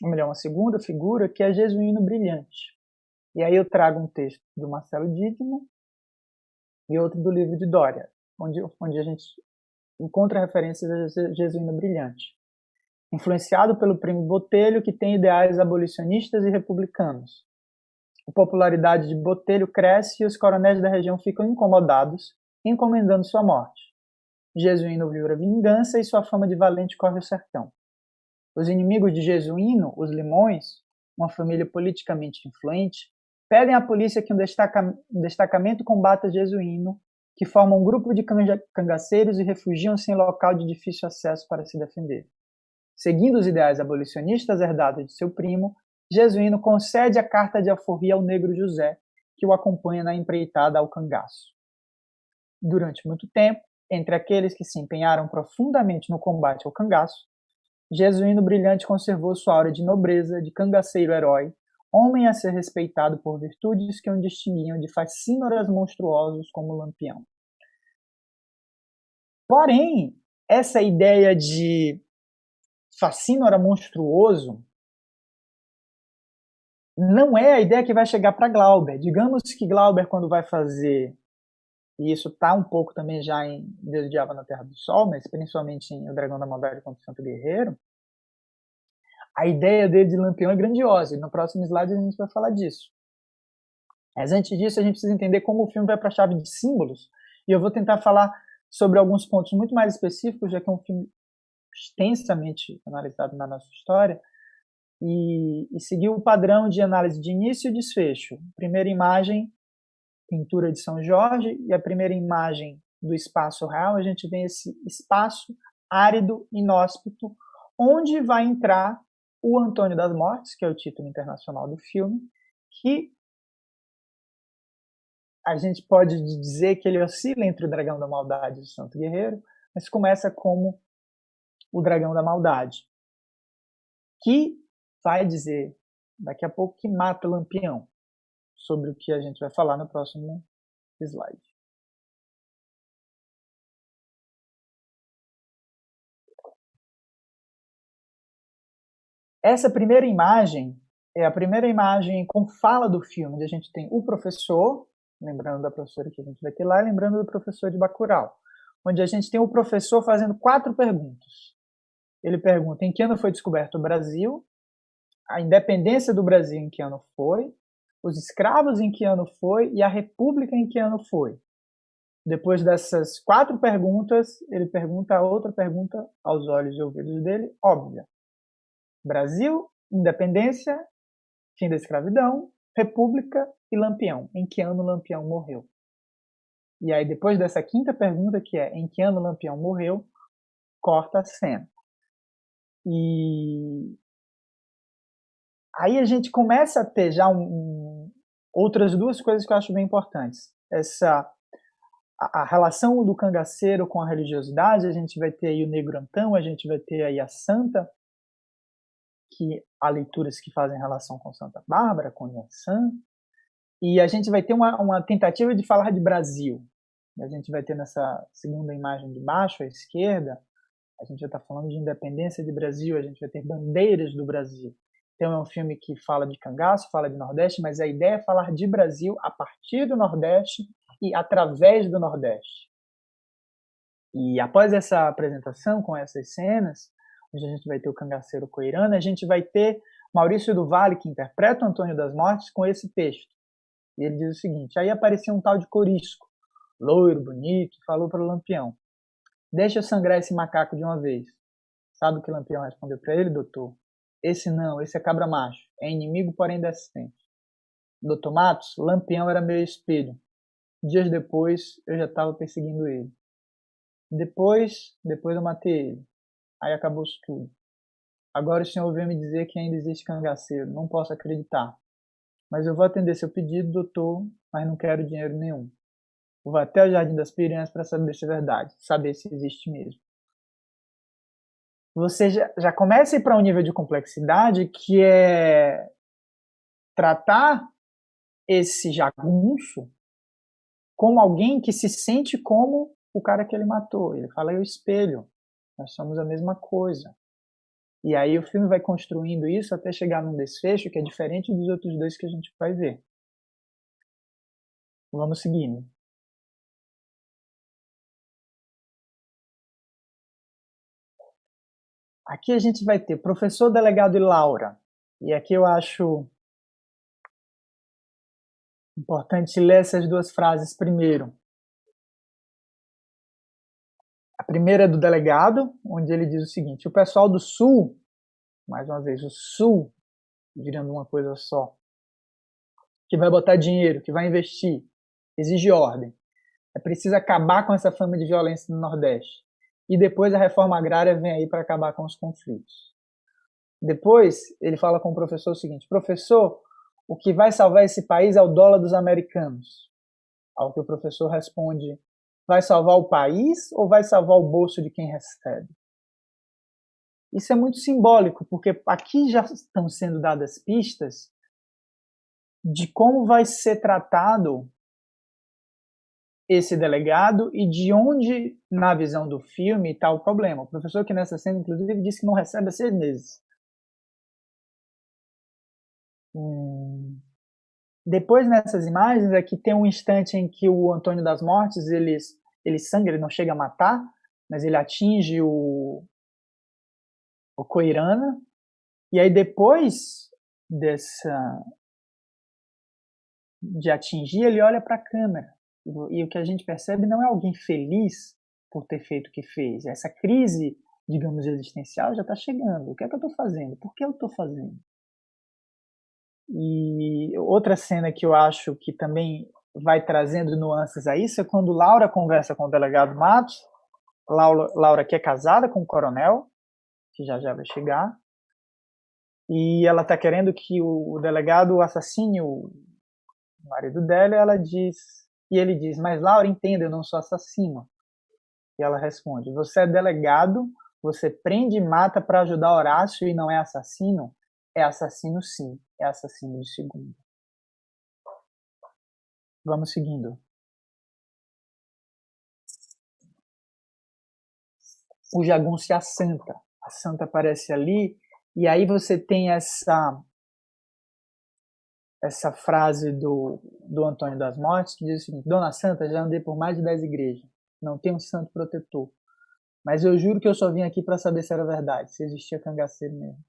ou melhor, uma segunda figura, que é Jesuíno Brilhante. E aí eu trago um texto do Marcelo Dittmann e outro do livro de Dória, onde a gente encontra referências a Jesuíno Brilhante. Influenciado pelo primo Botelho, que tem ideais abolicionistas e republicanos. A popularidade de Botelho cresce e os coronéis da região ficam incomodados, encomendando sua morte. Jesuíno vibra vingança e sua fama de valente corre o sertão. Os inimigos de Jesuíno, os Limões, uma família politicamente influente, pedem à polícia que um destacamento combata Jesuíno, que forma um grupo de cangaceiros e refugiam-se em local de difícil acesso para se defender. Seguindo os ideais abolicionistas herdados de seu primo, Jesuíno concede a carta de alforria ao negro José, que o acompanha na empreitada ao cangaço. Durante muito tempo, entre aqueles que se empenharam profundamente no combate ao cangaço, Jesuíno Brilhante conservou sua aura de nobreza, de cangaceiro herói, homem a ser respeitado por virtudes que o distinguiam de facínoras monstruosos como o Lampião. Porém, essa ideia de facínora monstruoso não é a ideia que vai chegar para Glauber. Digamos que Glauber, quando vai fazer, e isso está um pouco também já em Deus, o Diabo na Terra do Sol, mas principalmente em O Dragão da Maldade contra o Santo Guerreiro, a ideia dele de Lampião é grandiosa, e no próximo slide a gente vai falar disso. Mas antes disso, a gente precisa entender como o filme vai para a chave de símbolos, e eu vou tentar falar sobre alguns pontos muito mais específicos, já que é um filme extensamente analisado na nossa história, e seguir o padrão de análise de início e desfecho. Primeira imagem, pintura de São Jorge, e a primeira imagem do espaço real, a gente vê esse espaço árido, inóspito, onde vai entrar o Antônio das Mortes, que é o título internacional do filme, que a gente pode dizer que ele oscila entre o Dragão da Maldade e o Santo Guerreiro, mas começa como o Dragão da Maldade, que vai dizer daqui a pouco que mata o Lampião, sobre o que a gente vai falar no próximo slide. Essa primeira imagem é a primeira imagem com fala do filme, onde a gente tem o professor, lembrando da professora que a gente vai ter lá, lembrando do professor de Bacurau, onde a gente tem o professor fazendo 4 perguntas. Ele pergunta em que ano foi descoberto o Brasil, a independência do Brasil em que ano foi, os escravos em que ano foi e a república em que ano foi. Depois dessas 4 perguntas, ele pergunta a outra pergunta aos olhos e ouvidos dele, óbvia. Brasil, independência, fim da escravidão, república e Lampião. Em que ano Lampião morreu? E aí, depois dessa 5ª pergunta, que é em que ano Lampião morreu, corta a cena. E aí a gente começa a ter já outras 2 coisas que eu acho bem importantes. A relação do cangaceiro com a religiosidade, a gente vai ter aí o Negro Antão, a gente vai ter aí a Santa, que há leituras que fazem relação com Santa Bárbara, com Yansan, e a gente vai ter uma tentativa de falar de Brasil. A gente vai ter nessa segunda imagem de baixo, à esquerda, a gente já está falando de independência de Brasil, a gente vai ter bandeiras do Brasil. Então é um filme que fala de cangaço, fala de Nordeste, mas a ideia é falar de Brasil a partir do Nordeste e através do Nordeste. E após essa apresentação com essas cenas, onde a gente vai ter o cangaceiro coirano, a gente vai ter Maurício do Vale, que interpreta o Antônio das Mortes, com esse texto. E ele diz o seguinte: aí aparecia um tal de Corisco, loiro, bonito, falou para o Lampião: deixa eu sangrar esse macaco de uma vez. Sabe o que o Lampião respondeu para ele, doutor? Esse não, esse é cabra macho. É inimigo, porém decente. Doutor Matos, Lampião era meu espelho. Dias depois, eu já estava perseguindo ele. Depois eu matei ele. Aí acabou-se tudo. Agora o senhor veio me dizer que ainda existe cangaceiro. Não posso acreditar. Mas eu vou atender seu pedido, doutor, mas não quero dinheiro nenhum. Vou até o Jardim das Piranhas para saber se é verdade, saber se existe mesmo. Você já começa a ir para um nível de complexidade que é tratar esse jagunço como alguém que se sente como o cara que ele matou. Ele fala: é o espelho, nós somos a mesma coisa. E aí o filme vai construindo isso até chegar num desfecho que é diferente dos outros dois que a gente vai ver. Vamos seguindo. Aqui a gente vai ter professor, delegado e Laura. E aqui eu acho importante ler essas duas frases primeiro. A primeira é do delegado, onde ele diz o seguinte: o pessoal do Sul, mais uma vez, o Sul, virando uma coisa só, que vai botar dinheiro, que vai investir, exige ordem. É preciso acabar com essa fama de violência no Nordeste. E depois a reforma agrária vem aí para acabar com os conflitos. Depois ele fala com o professor o seguinte: professor, o que vai salvar esse país é o dólar dos americanos. Ao que o professor responde: vai salvar o país ou vai salvar o bolso de quem recebe? Isso é muito simbólico, porque aqui já estão sendo dadas pistas de como vai ser tratado esse delegado e de onde, na visão do filme, está o problema. O professor que nessa cena, inclusive, disse que não recebe há 6 meses. Depois, nessas imagens, aqui tem um instante em que o Antônio das Mortes, ele sangra, ele não chega a matar, mas ele atinge o Coirana, e aí depois de atingir, ele olha para a câmera, e o que a gente percebe não é alguém feliz por ter feito o que fez. Essa crise, digamos, existencial já está chegando. O que é que eu estou fazendo? Por que eu estou fazendo? E outra cena que eu acho que também vai trazendo nuances a isso é quando Laura conversa com o delegado Matos. Laura que é casada com o coronel, que já vai chegar, e ela está querendo que o delegado assassine o marido dela, e ele diz: mas Laura, entenda, eu não sou assassino. E ela responde: você é delegado, você prende e mata para ajudar Horácio e não é assassino? É assassino sim, é assassino de segunda. Vamos seguindo. O jagunço e a santa. A santa aparece ali, e aí você tem essa frase do Antônio das Mortes, que diz o seguinte: Dona Santa, já andei por mais de 10 igrejas, não tenho um santo protetor, mas eu juro que eu só vim aqui para saber se era verdade, se existia cangaceiro mesmo.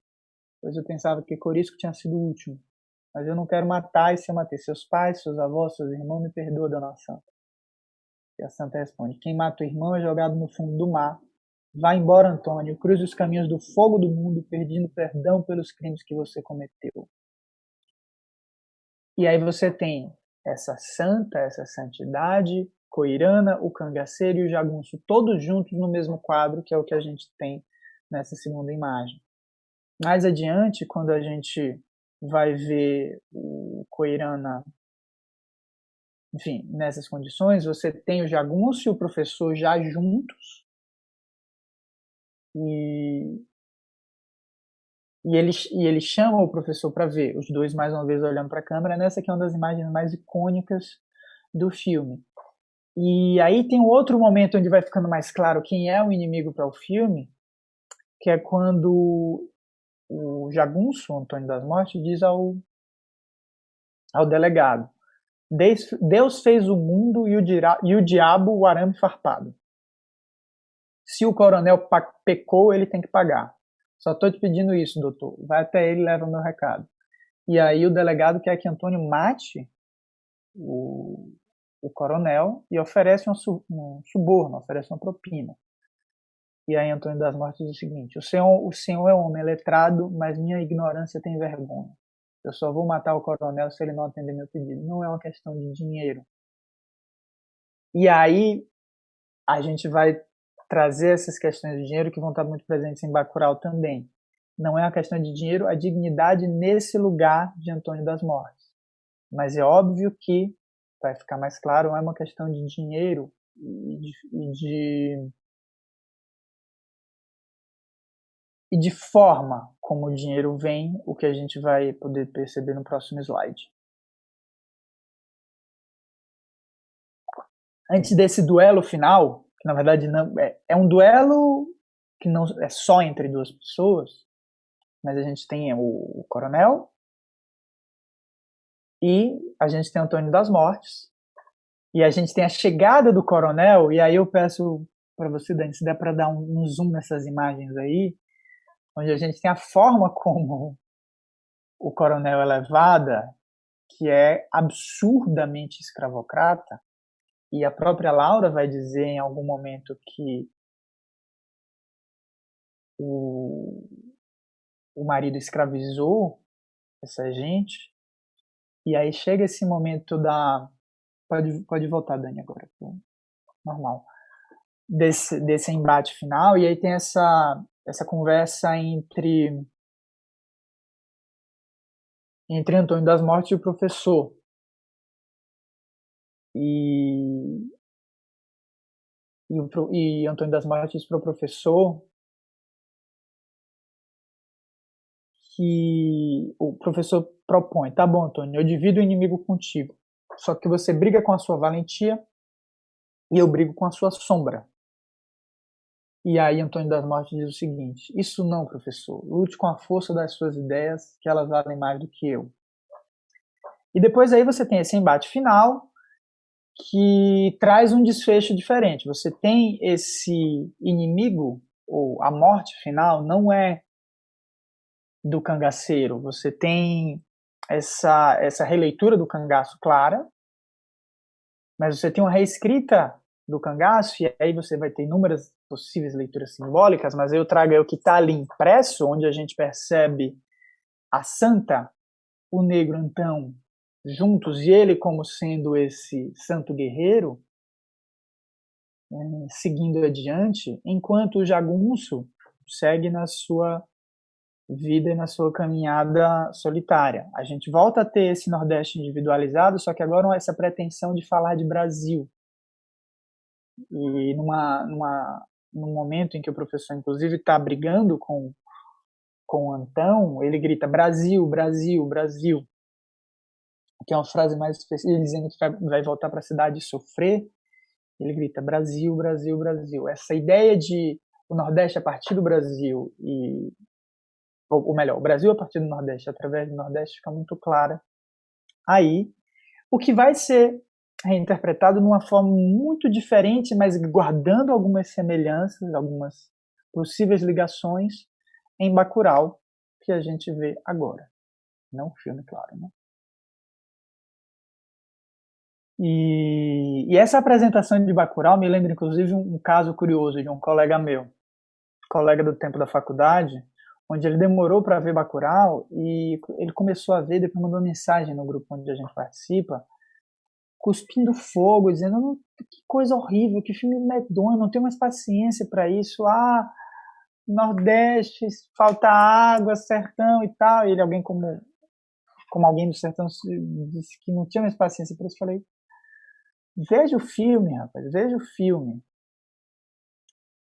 Pois eu pensava que Corisco tinha sido o último, mas eu não quero matar, e se eu matei seus pais, seus avós, seus irmãos, me perdoa, Dona Santa. E a santa responde: quem mata o irmão é jogado no fundo do mar. Vá embora, Antônio, cruze os caminhos do fogo do mundo, pedindo perdão pelos crimes que você cometeu. E aí você tem essa santa, essa santidade, Coirana, o cangaceiro e o jagunço, todos juntos no mesmo quadro, que é o que a gente tem nessa segunda imagem. Mais adiante, quando a gente vai ver o Coirana, enfim, nessas condições, você tem o jagunço e o professor já juntos, e ele chama o professor para ver, os dois mais uma vez olhando para a câmera. Nessa aqui é uma das imagens mais icônicas do filme. E aí tem um outro momento onde vai ficando mais claro quem é o inimigo para o filme, que é quando o jagunço, o Antônio das Mortes, diz ao delegado: Deus fez o mundo e o diabo o arame farpado. Se o coronel pecou, ele tem que pagar. Só estou te pedindo isso, doutor. Vai até ele e leva meu recado. E aí o delegado quer que Antônio mate o o coronel e oferece um suborno, oferece uma propina. E aí Antônio das Mortes diz o seguinte: o senhor é um homem letrado, mas minha ignorância tem vergonha. Eu só vou matar o coronel se ele não atender meu pedido. Não é uma questão de dinheiro. E aí a gente vai trazer essas questões de dinheiro que vão estar muito presentes em Bacurau também. Não é uma questão de dinheiro, a dignidade nesse lugar de Antônio das Mortes. Mas é óbvio que, vai ficar mais claro, não é uma questão de dinheiro e de forma como o dinheiro vem, o que a gente vai poder perceber no próximo slide. Antes desse duelo final, que na verdade não é um duelo que não é só entre duas pessoas, mas a gente tem o coronel e a gente tem Antônio das Mortes e a gente tem a chegada do coronel. E aí eu peço para você, Dani, se der para dar um zoom nessas imagens aí, onde a gente tem a forma como o coronel é levada, que é absurdamente escravocrata, e a própria Laura vai dizer em algum momento que o marido escravizou essa gente, e aí chega esse momento da... Pode voltar, Dani, agora, normal. Desse embate final, e aí tem essa conversa entre Antônio das Mortes e o professor. E Antônio das Mortes diz para o professor que o professor propõe: tá bom, Antônio, eu divido o inimigo contigo, só que você briga com a sua valentia e eu brigo com a sua sombra. E aí Antônio das Mortes diz o seguinte: isso não, professor, lute com a força das suas ideias, que elas valem mais do que eu. E depois aí você tem esse embate final, que traz um desfecho diferente. Você tem esse inimigo, ou a morte final, não é do cangaceiro. Você tem essa releitura do cangaço clara, mas você tem uma reescrita do cangaço, e aí você vai ter inúmeras possíveis leituras simbólicas, mas eu trago aí o que está ali impresso, onde a gente percebe a santa, o negro Antão, juntos, e ele como sendo esse santo guerreiro, seguindo adiante, enquanto o jagunço segue na sua vida e na sua caminhada solitária. A gente volta a ter esse Nordeste individualizado, só que agora essa pretensão de falar de Brasil. E num momento em que o professor, inclusive, está brigando com o Antão, ele grita: Brasil, Brasil, Brasil. Que é uma frase mais específica, dizendo que vai voltar para a cidade sofrer. Ele grita: Brasil, Brasil, Brasil. Essa ideia de o Nordeste a partir do Brasil, ou melhor, o Brasil a partir do Nordeste, através do Nordeste, fica muito clara aí. O que vai ser reinterpretado de uma forma muito diferente, mas guardando algumas semelhanças, algumas possíveis ligações em Bacurau, que a gente vê agora. Não o filme, claro, né? E essa apresentação de Bacurau me lembra, inclusive, um caso curioso de um colega meu, colega do tempo da faculdade, onde ele demorou para ver Bacurau e ele começou a ver, depois mandou mensagem no grupo onde a gente participa, cuspindo fogo, dizendo: que coisa horrível, que filme medonho, não tenho mais paciência para isso. Nordeste, falta água, sertão e tal. E ele, alguém como alguém do sertão, disse que não tinha mais paciência para isso. Eu falei: veja o filme, rapaz, veja o filme.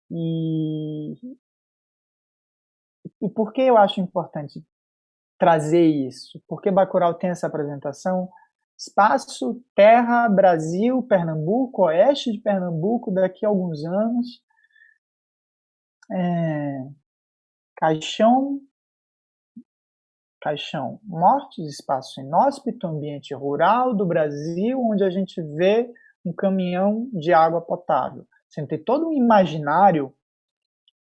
E por que eu acho importante trazer isso? Porque Bacurau tem essa apresentação: espaço, terra, Brasil, Pernambuco, oeste de Pernambuco, daqui a alguns anos, caixão, mortes, espaço inóspito, ambiente rural do Brasil, onde a gente vê um caminhão de água potável. Você tem todo um imaginário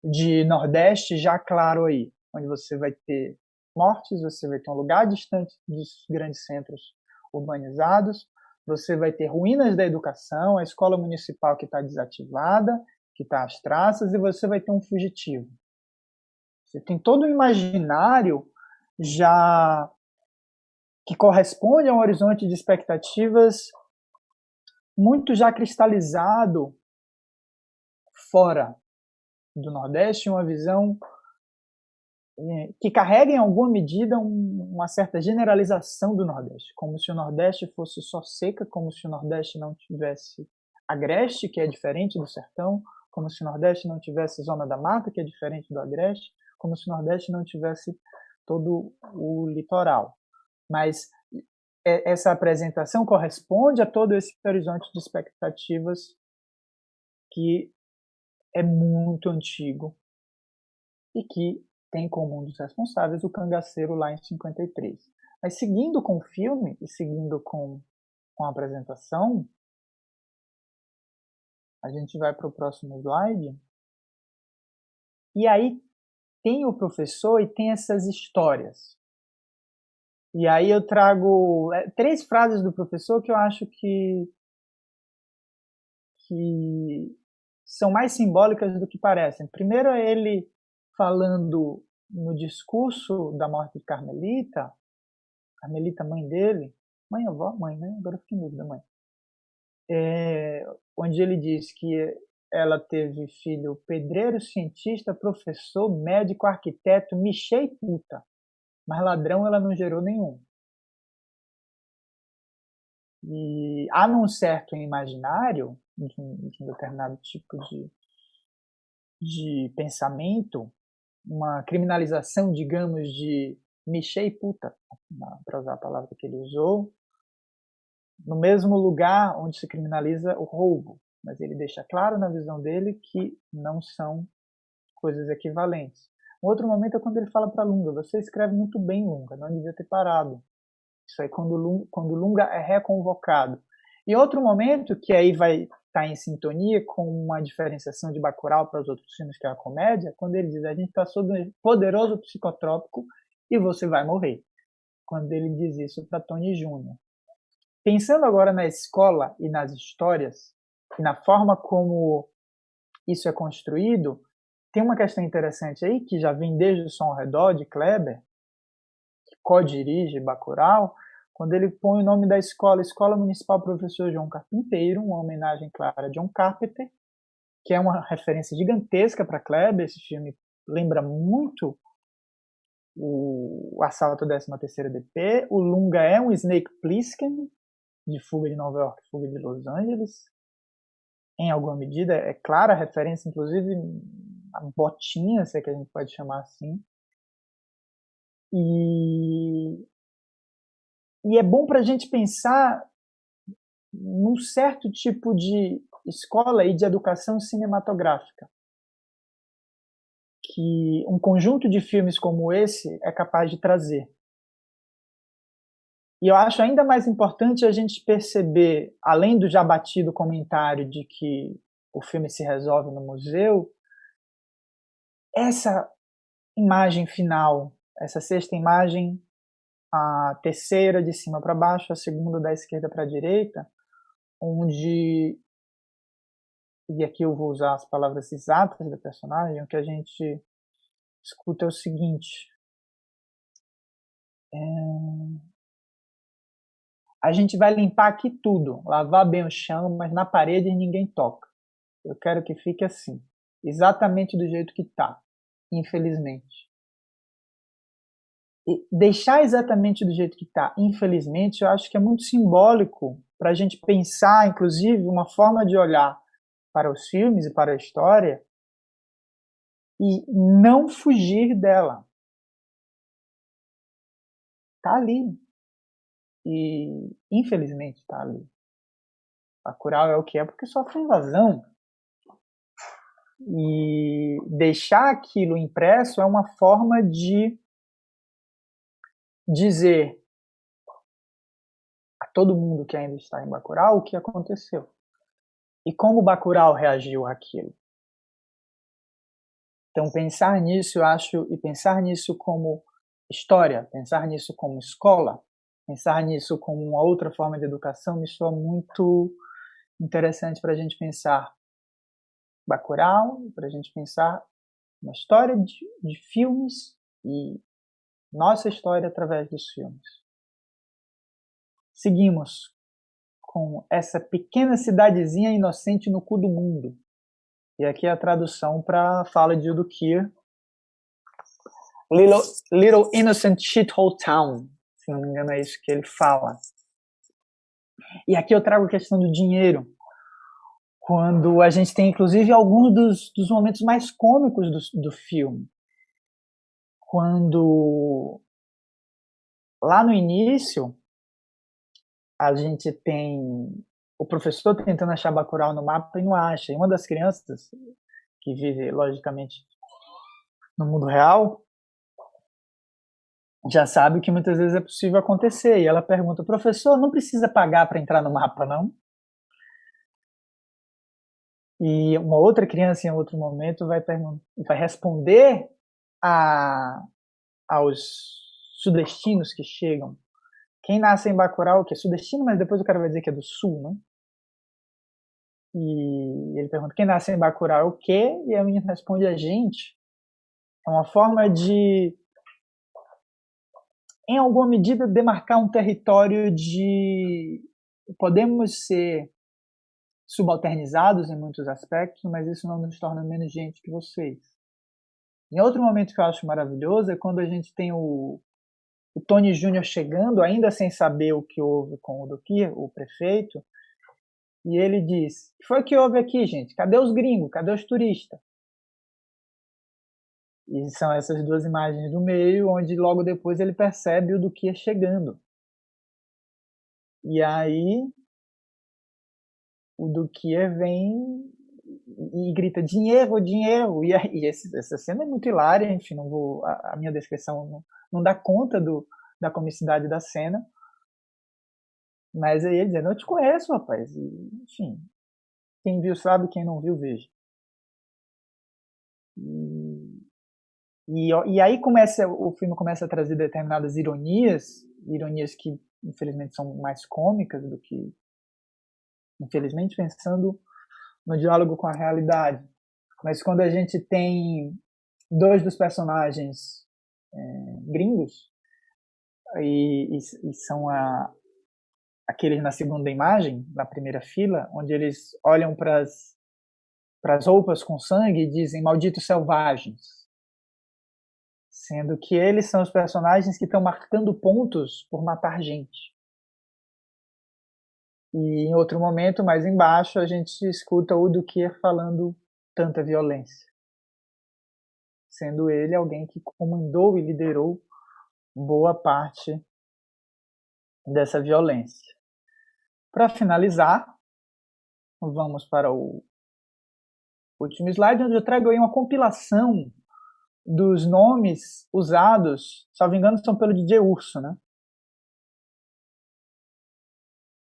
de Nordeste já claro aí, onde você vai ter mortes, você vai ter um lugar distante dos grandes centros urbanizados, você vai ter ruínas da educação, a escola municipal que está desativada, que está às traças, e você vai ter um fugitivo. Você tem todo um imaginário já que corresponde a um horizonte de expectativas muito já cristalizado fora do Nordeste, uma visão que carrega em alguma medida uma certa generalização do Nordeste, como se o Nordeste fosse só seca, como se o Nordeste não tivesse agreste, que é diferente do sertão, como se o Nordeste não tivesse zona da mata, que é diferente do agreste, como se o Nordeste não tivesse todo o litoral. Mas essa apresentação corresponde a todo esse horizonte de expectativas que é muito antigo e que tem como um dos responsáveis o Cangaceiro lá em 53. Mas seguindo com o filme e seguindo com a apresentação, a gente vai para o próximo slide. E aí tem o professor e tem essas histórias. E aí eu trago 3 frases do professor que eu acho que são mais simbólicas do que parecem. Primeiro é ele falando no discurso da morte de Carmelita, mãe dele, mãe, avó, mãe, né? Agora eu fiquei em dúvida, mãe. Onde ele diz que ela teve filho pedreiro, cientista, professor, médico, arquiteto, michê e puta, mas ladrão ela não gerou nenhum. E há num certo imaginário de um determinado tipo de pensamento, uma criminalização, digamos, de michê e puta, para usar a palavra que ele usou, no mesmo lugar onde se criminaliza o roubo, mas ele deixa claro na visão dele que não são coisas equivalentes. Um outro momento é quando ele fala para Lunga: você escreve muito bem, Lunga, não devia ter parado. Isso aí quando Lunga é reconvocado. E outro momento, que aí vai estar em sintonia com uma diferenciação de Bacurau para os outros filmes, que é a comédia, quando ele diz: a gente está sob um poderoso psicotrópico e você vai morrer. Quando ele diz isso para Tony Júnior. Pensando agora na escola e nas histórias, e na forma como isso é construído, tem uma questão interessante aí, que já vem desde o Som ao Redor, de Kleber, que co-dirige Bacurau, quando ele põe o nome da escola, Escola Municipal Professor João Carpinteiro, uma homenagem clara a John Carpenter, que é uma referência gigantesca para Kleber. Esse filme lembra muito o Assalto à 13ª DP. O Lunga é um Snake Plissken, de Fuga de Nova York, Fuga de Los Angeles. Em alguma medida, é clara a referência, inclusive, a botinha, se é que a gente pode chamar assim. E é bom para a gente pensar num certo tipo de escola e de educação cinematográfica, que um conjunto de filmes como esse é capaz de trazer. E eu acho ainda mais importante a gente perceber, além do já batido comentário de que o filme se resolve no museu, essa imagem final, essa sexta imagem, a terceira de cima para baixo, a segunda da esquerda para a direita, onde, e aqui eu vou usar as palavras exatas da personagem, o que a gente escuta é o seguinte: a gente vai limpar aqui tudo, lavar bem o chão, mas na parede ninguém toca. Eu quero que fique assim, exatamente do jeito que está, infelizmente. E deixar exatamente do jeito que está, infelizmente, eu acho que é muito simbólico para a gente pensar, inclusive, uma forma de olhar para os filmes e para a história e não fugir dela. Está ali. E, infelizmente, está ali. Bacurau é o que é porque sofre invasão. E deixar aquilo impresso é uma forma de dizer a todo mundo que ainda está em Bacurau o que aconteceu e como Bacurau reagiu àquilo. Então pensar nisso, eu acho, e pensar nisso como história, pensar nisso como escola, Pensar nisso como uma outra forma de educação me soa muito interessante para a gente pensar Bacurau, para a gente pensar uma história de filmes e nossa história através dos filmes. Seguimos com essa pequena cidadezinha inocente no cu do mundo. E aqui é a tradução para a fala de Udo Kier. Little Innocent Shithole Town. Se não me engano é isso que ele fala. E aqui eu trago a questão do dinheiro. Quando a gente tem, inclusive, alguns dos momentos mais cômicos do filme. Quando, lá no início, a gente tem o professor tentando achar Bacurau no mapa e não acha. E uma das crianças, que vive, logicamente, no mundo real, já sabe que muitas vezes é possível acontecer. E ela pergunta, professor, não precisa pagar para entrar no mapa, não? E uma outra criança, em outro momento, vai responder aos sudestinos que chegam. Quem nasce em Bacurau, que é sudestino, mas depois o cara vai dizer que é do sul, né? E ele pergunta, quem nasce em Bacurau é o quê? E a menina responde, a gente. É uma forma de, em alguma medida, demarcar um território de... Podemos ser subalternizados em muitos aspectos, mas isso não nos torna menos gente que vocês. Em outro momento que eu acho maravilhoso é quando a gente tem o Tony Júnior chegando, ainda sem saber o que houve com o Duque, o prefeito, e ele diz, o que foi que houve aqui, gente? Cadê os gringos? Cadê os turistas? E são essas duas imagens do meio, onde logo depois ele percebe o Duque chegando. E aí o Duque vem e grita dinheiro, dinheiro. E essa cena é muito hilária, enfim, não vou, a minha descrição não dá conta da comicidade da cena. Mas aí ele dizendo, eu te conheço, rapaz. E, enfim, quem viu sabe, quem não viu, veja. E aí o filme começa a trazer determinadas ironias que infelizmente são mais cômicas do que, infelizmente, pensando no diálogo com a realidade. Mas quando a gente tem dois dos personagens gringos, e são aqueles na segunda imagem, na primeira fila, onde eles olham para as roupas com sangue e dizem malditos selvagens. Sendo que eles são os personagens que estão marcando pontos por matar gente. E em outro momento, mais embaixo, a gente escuta o Udo Kier falando tanta violência. Sendo ele alguém que comandou e liderou boa parte dessa violência. Para finalizar, vamos para o último slide, onde eu trago aí uma compilação dos nomes usados, se não me engano, são pelo DJ Urso, né?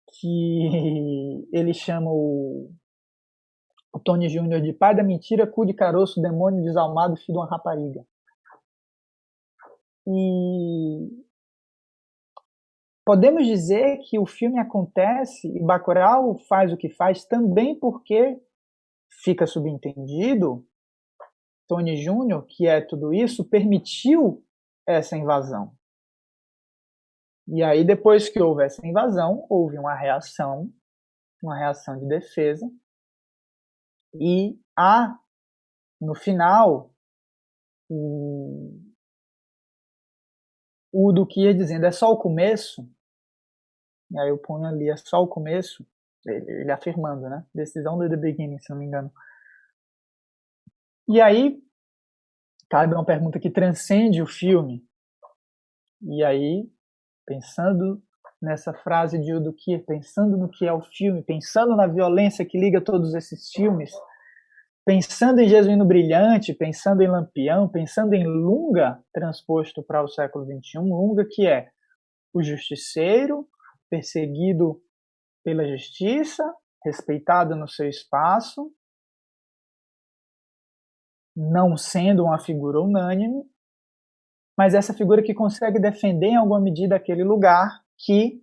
Que ele chama o Tony Júnior de pai da mentira, cu de caroço, demônio desalmado, filho de uma rapariga. E podemos dizer que o filme acontece e Bacurau faz o que faz também porque fica subentendido Tony Júnior, que é tudo isso, permitiu essa invasão. E aí, depois que houve essa invasão, houve uma reação de defesa, e no final, o Duque dizendo, é só o começo, e aí eu ponho ali, é só o começo, ele afirmando, né? Decisão do The Beginning, se não me engano. E aí, cabe uma pergunta que transcende o filme, e aí, pensando nessa frase de Udo Kier, pensando no que é o filme, pensando na violência que liga todos esses filmes, pensando em Jesuíno Brilhante, pensando em Lampião, pensando em Lunga, transposto para o século XXI, Lunga que é o justiceiro, perseguido pela justiça, respeitado no seu espaço, não sendo uma figura unânime, mas essa figura que consegue defender em alguma medida aquele lugar que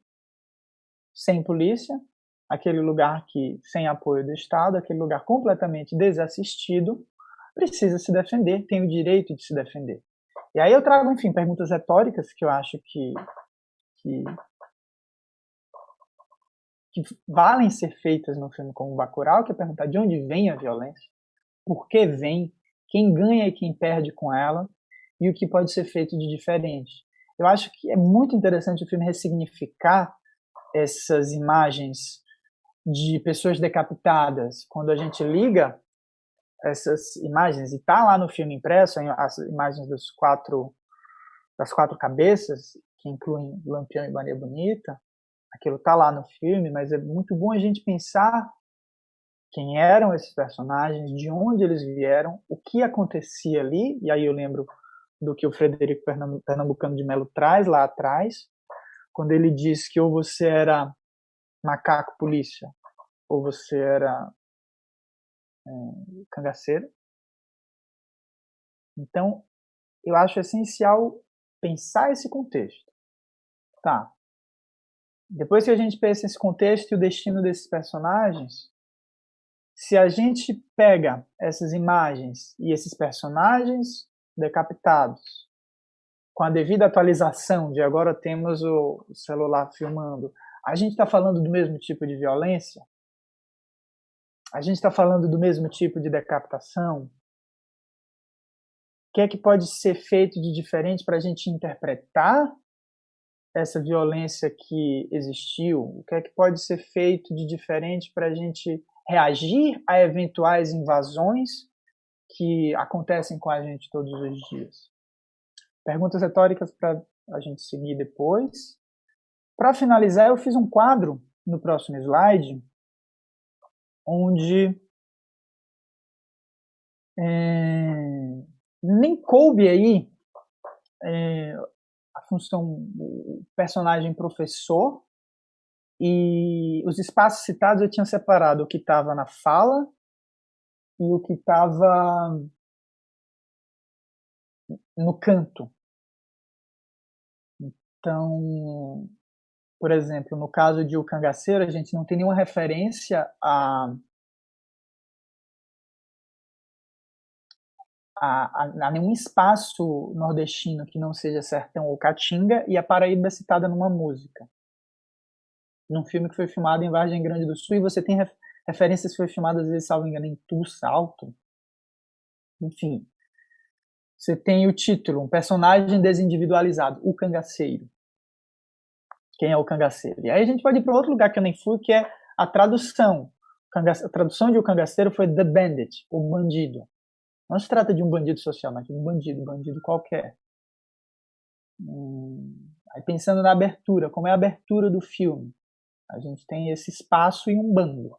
sem polícia, aquele lugar que sem apoio do Estado, aquele lugar completamente desassistido, precisa se defender, tem o direito de se defender. E aí eu trago, enfim, perguntas retóricas que eu acho que valem ser feitas no filme como Bacurau, que é perguntar de onde vem a violência, por que vem, quem ganha e quem perde com ela, e o que pode ser feito de diferente. Eu acho que é muito interessante o filme ressignificar essas imagens de pessoas decapitadas. Quando a gente liga essas imagens, e está lá no filme impresso, as imagens das quatro cabeças, que incluem Lampião e Maria Bonita, aquilo está lá no filme, mas é muito bom a gente pensar quem eram esses personagens, de onde eles vieram, o que acontecia ali, e aí eu lembro do que o Frederico Pernambucano de Mello traz lá atrás, quando ele diz que ou você era macaco polícia, ou você era cangaceiro. Então, eu acho essencial pensar esse contexto. Tá. Depois que a gente pensa esse contexto e o destino desses personagens, se a gente pega essas imagens e esses personagens decapitados, com a devida atualização de agora temos o celular filmando, a gente está falando do mesmo tipo de violência? A gente está falando do mesmo tipo de decapitação? O que é que pode ser feito de diferente para a gente interpretar essa violência que existiu? O que é que pode ser feito de diferente para a gente reagir a eventuais invasões que acontecem com a gente todos os dias? Perguntas retóricas para a gente seguir depois. Para finalizar, eu fiz um quadro no próximo slide, onde nem coube aí a função do personagem professor, e os espaços citados eu tinha separado o que estava na fala e o que estava no canto. Então, por exemplo, no caso de O Cangaceiro, a gente não tem nenhuma referência a nenhum espaço nordestino que não seja sertão ou caatinga, e a Paraíba é citada numa música. Num filme que foi filmado em Vargem Grande do Sul, e você tem referências que foi filmado, às vezes, salvo engano, em Tu Salto. Enfim. Você tem o título, um personagem desindividualizado, o cangaceiro. Quem é o cangaceiro? E aí a gente pode ir para outro lugar que eu nem fui, que é a tradução. A tradução de O Cangaceiro foi The Bandit, o bandido. Não se trata de um bandido social, mas de um bandido qualquer. Aí pensando na abertura, como é a abertura do filme? A gente tem esse espaço e um bando.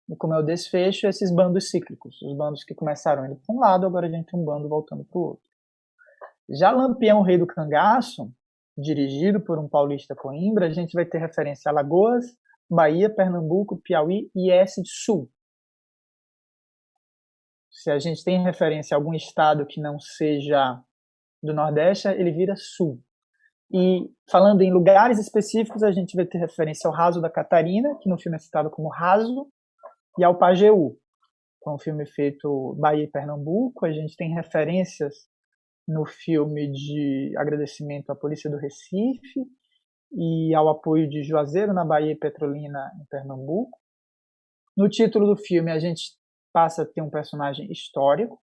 E como é o desfecho, esses bandos cíclicos. Os bandos que começaram indo para um lado, agora a gente tem um bando voltando para o outro. Já Lampião, Rei do Cangaço, dirigido por um paulista Coimbra, a gente vai ter referência a Alagoas, Bahia, Pernambuco, Piauí e S de Sul. Se a gente tem referência a algum estado que não seja do Nordeste, ele vira Sul. E falando em lugares específicos, a gente vai ter referência ao Raso da Catarina, que no filme é citado como Raso, e ao Pajeú, que é um filme feito Bahia e Pernambuco. A gente tem referências no filme de agradecimento à Polícia do Recife e ao apoio de Juazeiro, na Bahia, e Petrolina, em Pernambuco. No título do filme, a gente passa a ter um personagem histórico.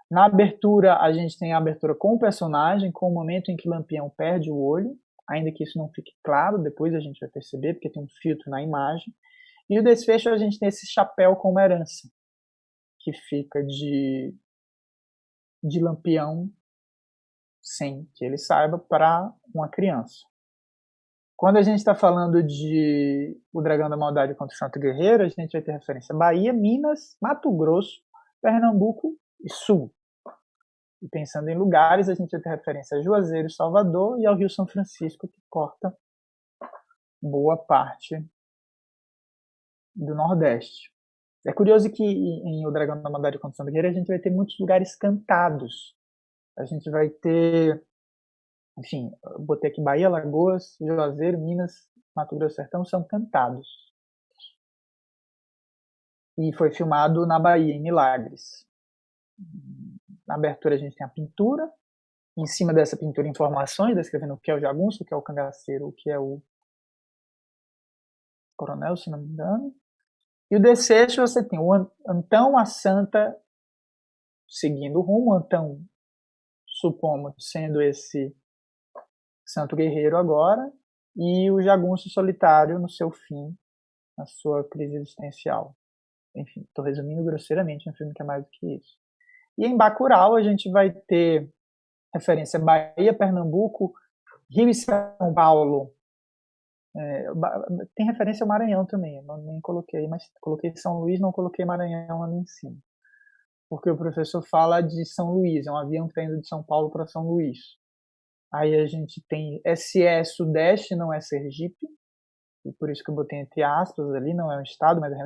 Na abertura, a gente tem a abertura com o personagem, com o momento em que Lampião perde o olho, ainda que isso não fique claro, depois a gente vai perceber, porque tem um filtro na imagem. E o desfecho, a gente tem esse chapéu como herança, que fica de Lampião, sem que ele saiba, para uma criança. Quando a gente está falando de O Dragão da Maldade contra o Santo Guerreiro, a gente vai ter referência a Bahia, Minas, Mato Grosso, Pernambuco e Sul. E pensando em lugares, a gente vai ter referência a Juazeiro, Salvador e ao Rio São Francisco, que corta boa parte do Nordeste. É curioso que em O Dragão da Maldade contra o Santo Guerreiro a gente vai ter muitos lugares cantados. A gente vai ter enfim, eu botei aqui Bahia, Alagoas, Juazeiro, Minas, Mato Grosso do Sertão, são cantados. E foi filmado na Bahia, em Milagres. Na abertura a gente tem a pintura, em cima dessa pintura informações, descrevendo o que é o jagunço, o que é o cangaceiro, o que é o coronel, se não me engano. E o desfecho você tem o Antão, a Santa seguindo o rumo, Antão, supomos, sendo esse santo guerreiro agora, e o jagunço solitário no seu fim, na sua crise existencial. Enfim, estou resumindo grosseiramente, um filme que é mais do que isso. E em Bacurau a gente vai ter referência a Bahia, Pernambuco, Rio e São Paulo. Tem referência ao Maranhão também, eu nem coloquei, mas coloquei São Luís, não coloquei Maranhão ali em cima. Porque o professor fala de São Luís, é um avião que está indo de São Paulo para São Luís. Aí a gente tem SE Sudeste, não é Sergipe, e por isso que eu botei entre aspas ali, não é um estado, mas é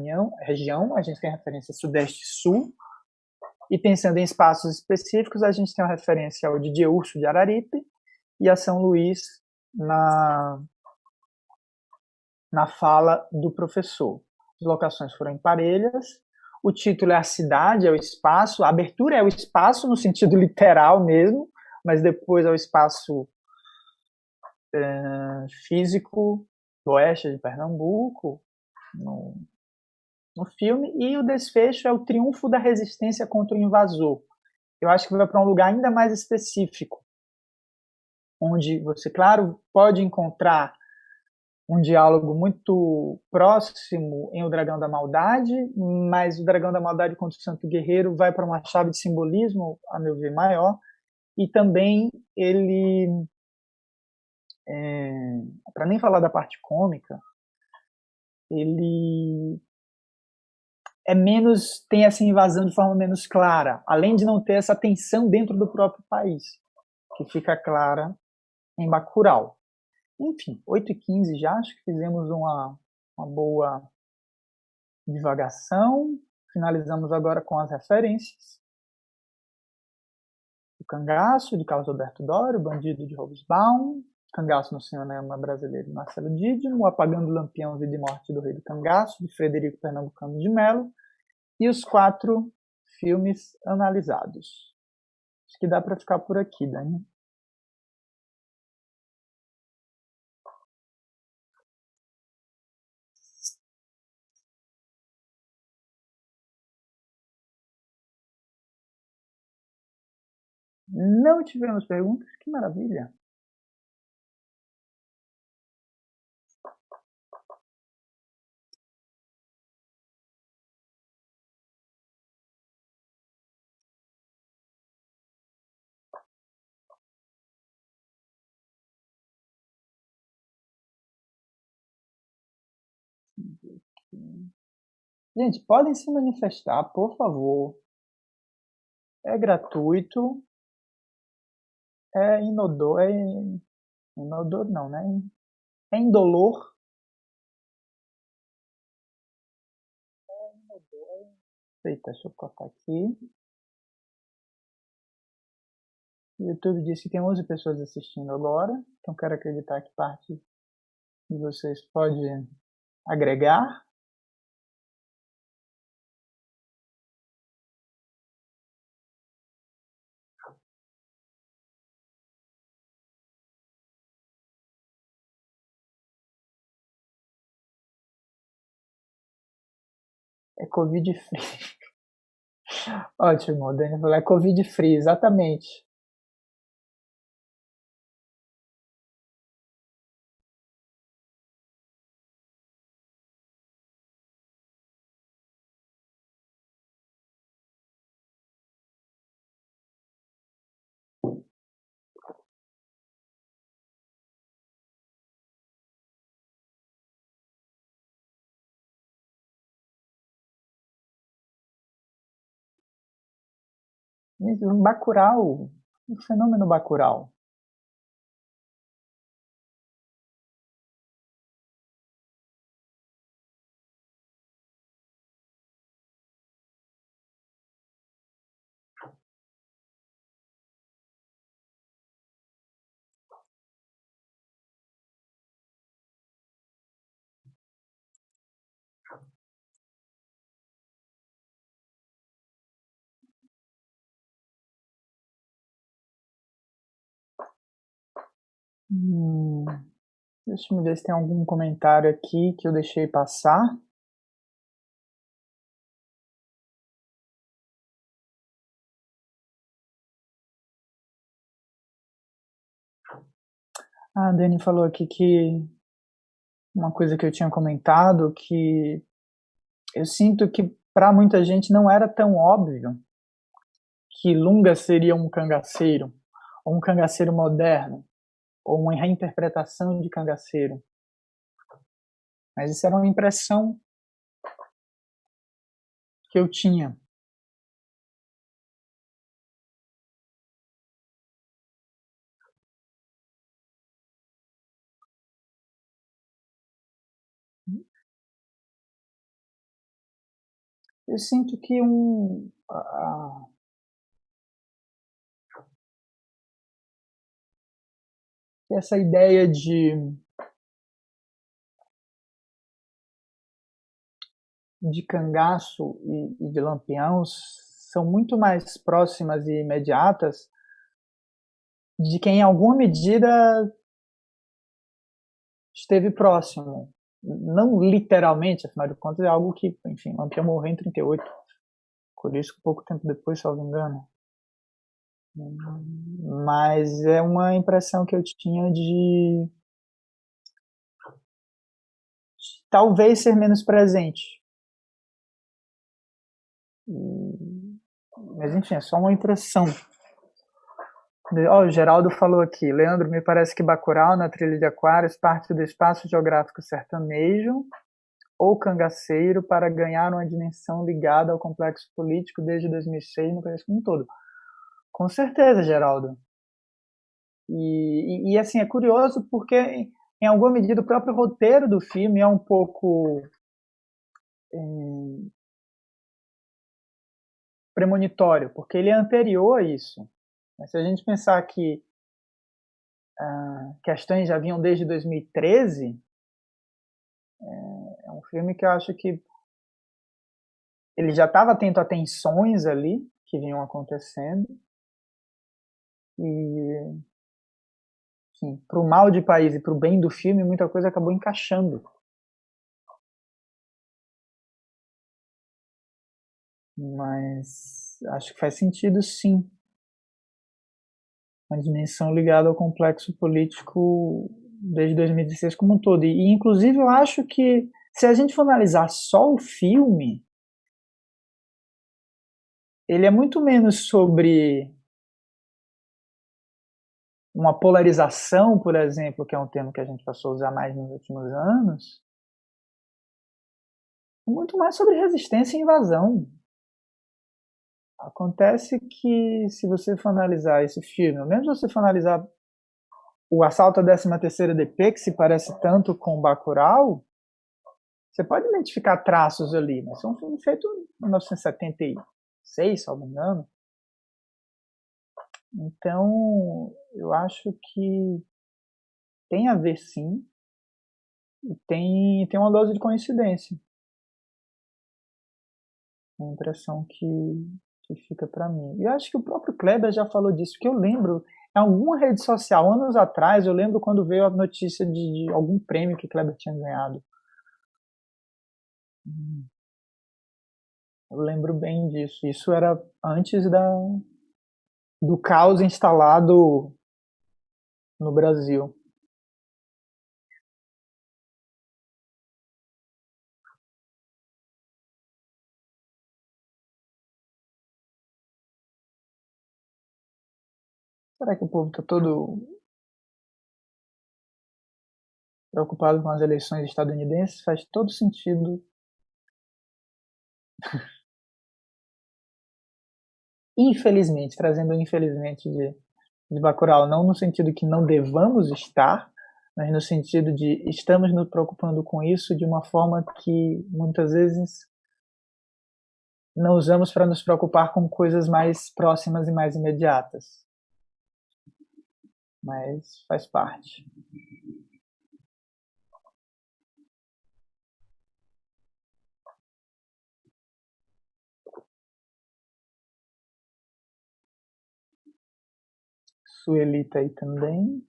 região. A gente tem a referência Sudeste e Sul. E pensando em espaços específicos, a gente tem uma referência ao Didier Urso de Araripe e a São Luís na fala do professor. As locações foram em Parelhas, o título é a cidade, é o espaço, a abertura é o espaço no sentido literal mesmo, mas depois é o espaço físico do oeste de Pernambuco, no filme, e o desfecho é o triunfo da resistência contra o invasor. Eu acho que vai para um lugar ainda mais específico, onde você, claro, pode encontrar um diálogo muito próximo em O Dragão da Maldade, mas O Dragão da Maldade contra o Santo Guerreiro vai para uma chave de simbolismo, a meu ver, maior, e também ele, para nem falar da parte cômica, ele tem essa invasão de forma menos clara, além de não ter essa tensão dentro do próprio país, que fica clara em Bacurau. Enfim, 8h15 já, acho que fizemos uma boa divagação. Finalizamos agora com as referências. O Cangaço, de Carlos Alberto Doria, o Bandido, de Hobsbawm, Cangaço no cinema brasileiro, de Marcelo Didim, o Apagando o Lampião, Vida e Morte do Rei do Cangaço, de Frederico Pernambucano de Mello, e os 4 filmes analisados. Acho que dá para ficar por aqui, Dani. Não tivemos perguntas? Que maravilha! Gente, podem se manifestar, por favor. É gratuito, é inodor, inodor não, né? É indolor. Eita, deixa eu cortar aqui. O YouTube disse que tem 11 pessoas assistindo agora, então quero acreditar que parte de vocês pode agregar. É Covid-free. Ótimo, o Dani falou, é Covid-free, exatamente. Bacurau, o fenômeno Bacurau. Hum, deixa eu ver se tem algum comentário aqui que eu deixei passar. A Dani falou aqui que uma coisa que eu tinha comentado, que eu sinto que para muita gente não era tão óbvio que Lunga seria um cangaceiro, ou um cangaceiro moderno, ou uma reinterpretação de cangaceiro. Mas isso era uma impressão que eu tinha. Eu sinto que essa ideia de cangaço e de lampião são muito mais próximas e imediatas de quem, em alguma medida, esteve próximo. Não literalmente, afinal de contas, é algo que, enfim, Lampião morreu em 38, por isso que pouco tempo depois, se eu não me engano. Mas é uma impressão que eu tinha de talvez ser menos presente. Mas enfim, é só uma impressão. O Geraldo falou aqui, Leandro, me parece que Bacurau, na trilha de Aquários, parte do espaço geográfico sertanejo ou cangaceiro para ganhar uma dimensão ligada ao complexo político desde 2006 no país como um todo. Com certeza, Geraldo. E assim, é curioso porque, em alguma medida, o próprio roteiro do filme é um pouco premonitório, porque ele é anterior a isso. Mas se a gente pensar que questões já vinham desde 2013, é um filme que eu acho que ele já estava atento a tensões ali que vinham acontecendo e, para o mal de país e para o bem do filme, muita coisa acabou encaixando. Mas acho que faz sentido, sim, uma dimensão ligada ao complexo político desde 2016 como um todo. E inclusive eu acho que se a gente for analisar só o filme, ele é muito menos sobre uma polarização, por exemplo, que é um termo que a gente passou a usar mais nos últimos anos, muito mais sobre resistência e invasão. Acontece que, se você for analisar esse filme, ou mesmo se você for analisar o Assalto à 13ª DP, que se parece tanto com Bacurau, você pode identificar traços ali, mas é um filme feito em 1976, se não me engano. Então, eu acho que tem a ver, sim, e tem uma dose de coincidência. Uma impressão que fica para mim. E eu acho que o próprio Kleber já falou disso, porque eu lembro, em alguma rede social, anos atrás, eu lembro quando veio a notícia de algum prêmio que Kleber tinha ganhado. Eu lembro bem disso. Isso era antes do caos instalado no Brasil. Será que o povo está todo preocupado com as eleições estadunidenses? Faz todo sentido. Infelizmente, trazendo infelizmente de Bacurau, não no sentido que não devamos estar, mas no sentido de estamos nos preocupando com isso de uma forma que muitas vezes não usamos para nos preocupar com coisas mais próximas e mais imediatas. Mas faz parte. Sueli tá aí também.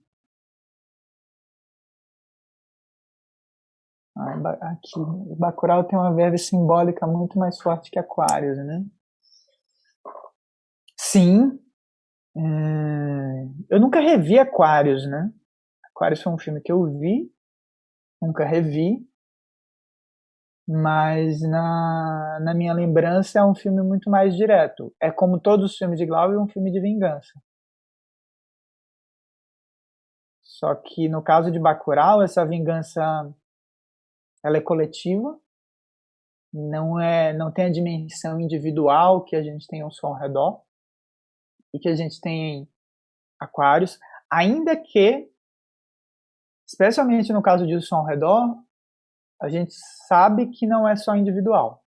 Aqui, Bacurau tem uma verve simbólica muito mais forte que Aquários, né? Sim. Eu nunca revi Aquários, né? Aquários foi um filme que eu vi, nunca revi, mas na minha lembrança é um filme muito mais direto. É como todos os filmes de Glauber, um filme de vingança. Só que no caso de Bacurau, essa vingança ela é coletiva, não tem a dimensão individual que a gente tem ao seu redor e que a gente tem em Aquários, ainda que, especialmente no caso de O Som ao Redor, a gente sabe que não é só individual.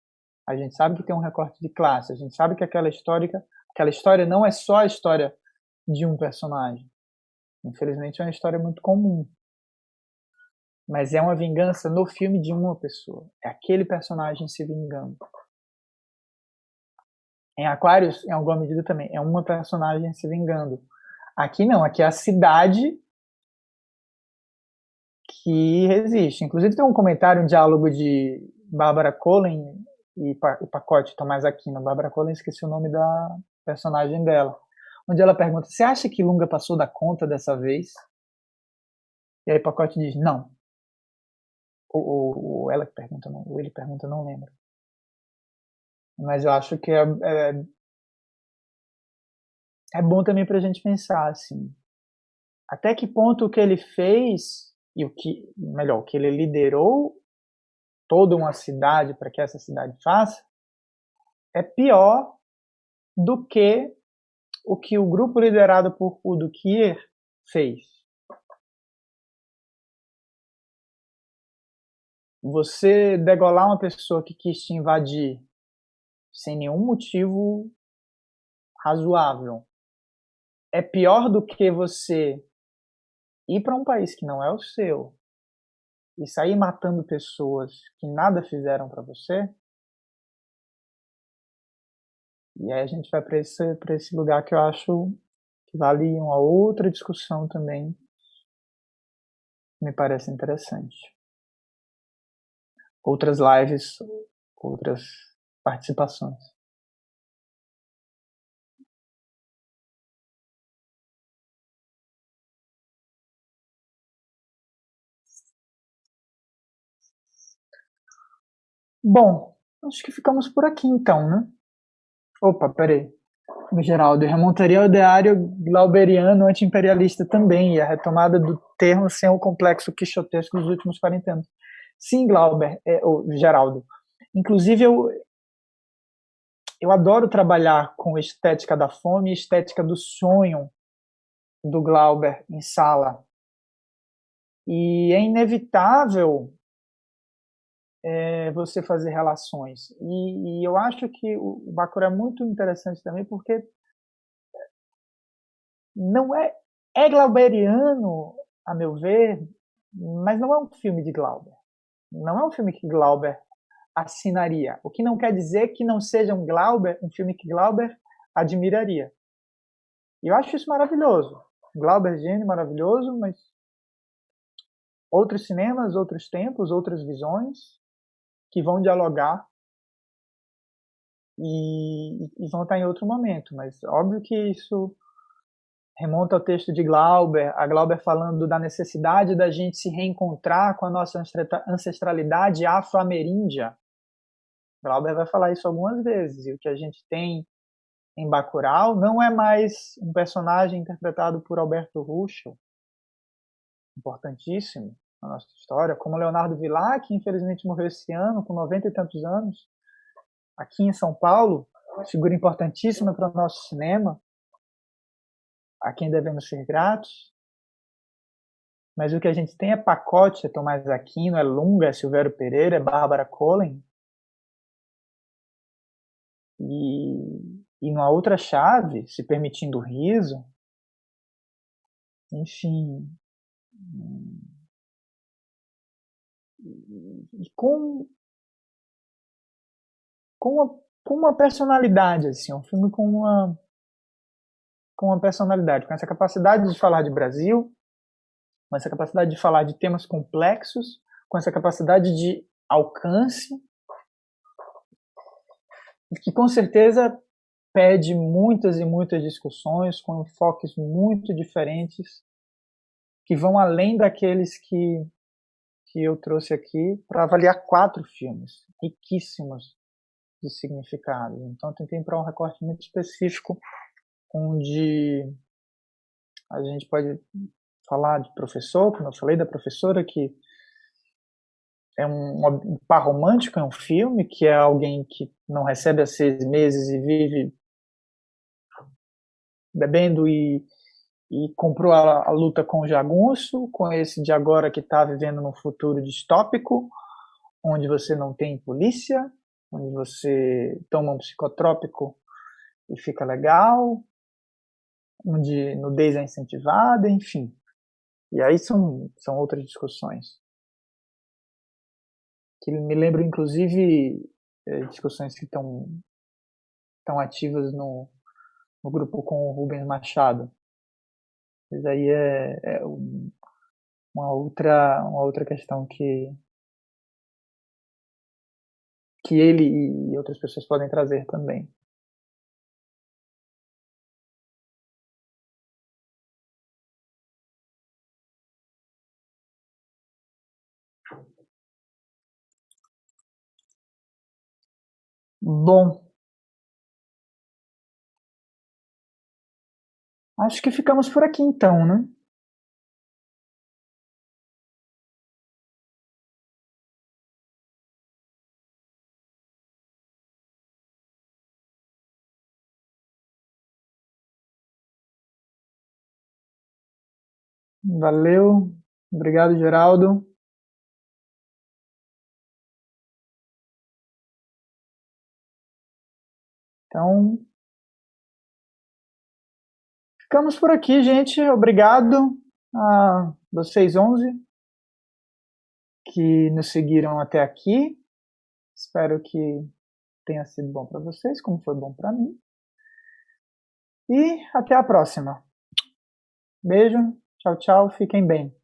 A gente sabe que tem um recorte de classe, a gente sabe que aquela história não é só a história de um personagem. Infelizmente é uma história muito comum. Mas é uma vingança no filme de uma pessoa. É aquele personagem se vingando. Em Aquários, em alguma medida também, é uma personagem se vingando. Aqui não, aqui é a cidade que resiste. Inclusive tem um comentário, um diálogo de Bárbara Collen e Pacote Tomás Aquino. Bárbara Collen, esqueci o nome da personagem dela. Onde ela pergunta, você acha que Lunga passou da conta dessa vez? E aí Pacote diz, não. Ou ela pergunta, não, ou ele pergunta, não lembro. Mas eu acho que é bom também para a gente pensar, assim, até que ponto o que ele fez, e o que ele liderou toda uma cidade para que essa cidade faça, é pior do que o grupo liderado por Udo Kier fez. Você degolar uma pessoa que quis te invadir sem nenhum motivo razoável é pior do que você ir para um país que não é o seu e sair matando pessoas que nada fizeram para você. E aí a gente vai para esse lugar que eu acho que vale uma outra discussão também, me parece interessante. Outras lives, outras participações. Bom, acho que ficamos por aqui então, né? Opa, peraí. Geraldo, eu remontaria ao ideário glauberiano anti-imperialista também, e a retomada do termo sem o complexo quixotesco dos últimos 40 anos. Sim, Glauber, Geraldo. Inclusive, eu adoro trabalhar com estética da fome e estética do sonho do Glauber em sala. E é inevitável você fazer relações. E eu acho que o Bacurau é muito interessante também, porque não é glauberiano, a meu ver, mas não é um filme de Glauber. Não é um filme que Glauber assinaria. O que não quer dizer que não seja um filme que Glauber admiraria. E eu acho isso maravilhoso. Glauber gênio maravilhoso, mas outros cinemas, outros tempos, outras visões que vão dialogar e vão estar em outro momento. Mas óbvio que isso remonta ao texto de Glauber, a Glauber falando da necessidade da gente se reencontrar com a nossa ancestralidade afro-ameríndia. Glauber vai falar isso algumas vezes, e o que a gente tem em Bacurau não é mais um personagem interpretado por Alberto Ruschel, importantíssimo na nossa história, como Leonardo Vilar, que infelizmente morreu esse ano, com 90 e tantos anos, aqui em São Paulo, figura importantíssima para o nosso cinema, a quem devemos ser gratos. Mas o que a gente tem é Pacote, é Tomás Aquino, é Lunga, é Silvério Pereira, é Bárbara Collen. E numa outra chave, se permitindo o riso, enfim, e com uma personalidade, assim, um filme com uma personalidade, com essa capacidade de falar de Brasil, com essa capacidade de falar de temas complexos, com essa capacidade de alcance, que com certeza pede muitas e muitas discussões com enfoques muito diferentes, que vão além daqueles que eu trouxe aqui para avaliar 4 filmes riquíssimos de significado. Então, tentei para um recorte muito específico, onde a gente pode falar de professor, como eu falei, da professora, que é um par romântico, é um filme, que é alguém que não recebe há 6 meses e vive bebendo e comprou a luta com o jagunço, com esse de agora que está vivendo num futuro distópico, onde você não tem polícia, onde você toma um psicotrópico e fica legal, onde nudez é incentivada, enfim. E aí são outras discussões. Que me lembram, inclusive, discussões que estão ativas no grupo com o Rubens Machado. Mas aí é uma outra questão que ele e outras pessoas podem trazer também. Bom, acho que ficamos por aqui então, né? Valeu, obrigado, Geraldo. Então, ficamos por aqui, gente. Obrigado a vocês 11 que nos seguiram até aqui. Espero que tenha sido bom para vocês, como foi bom para mim. E até a próxima. Beijo, tchau, tchau, fiquem bem.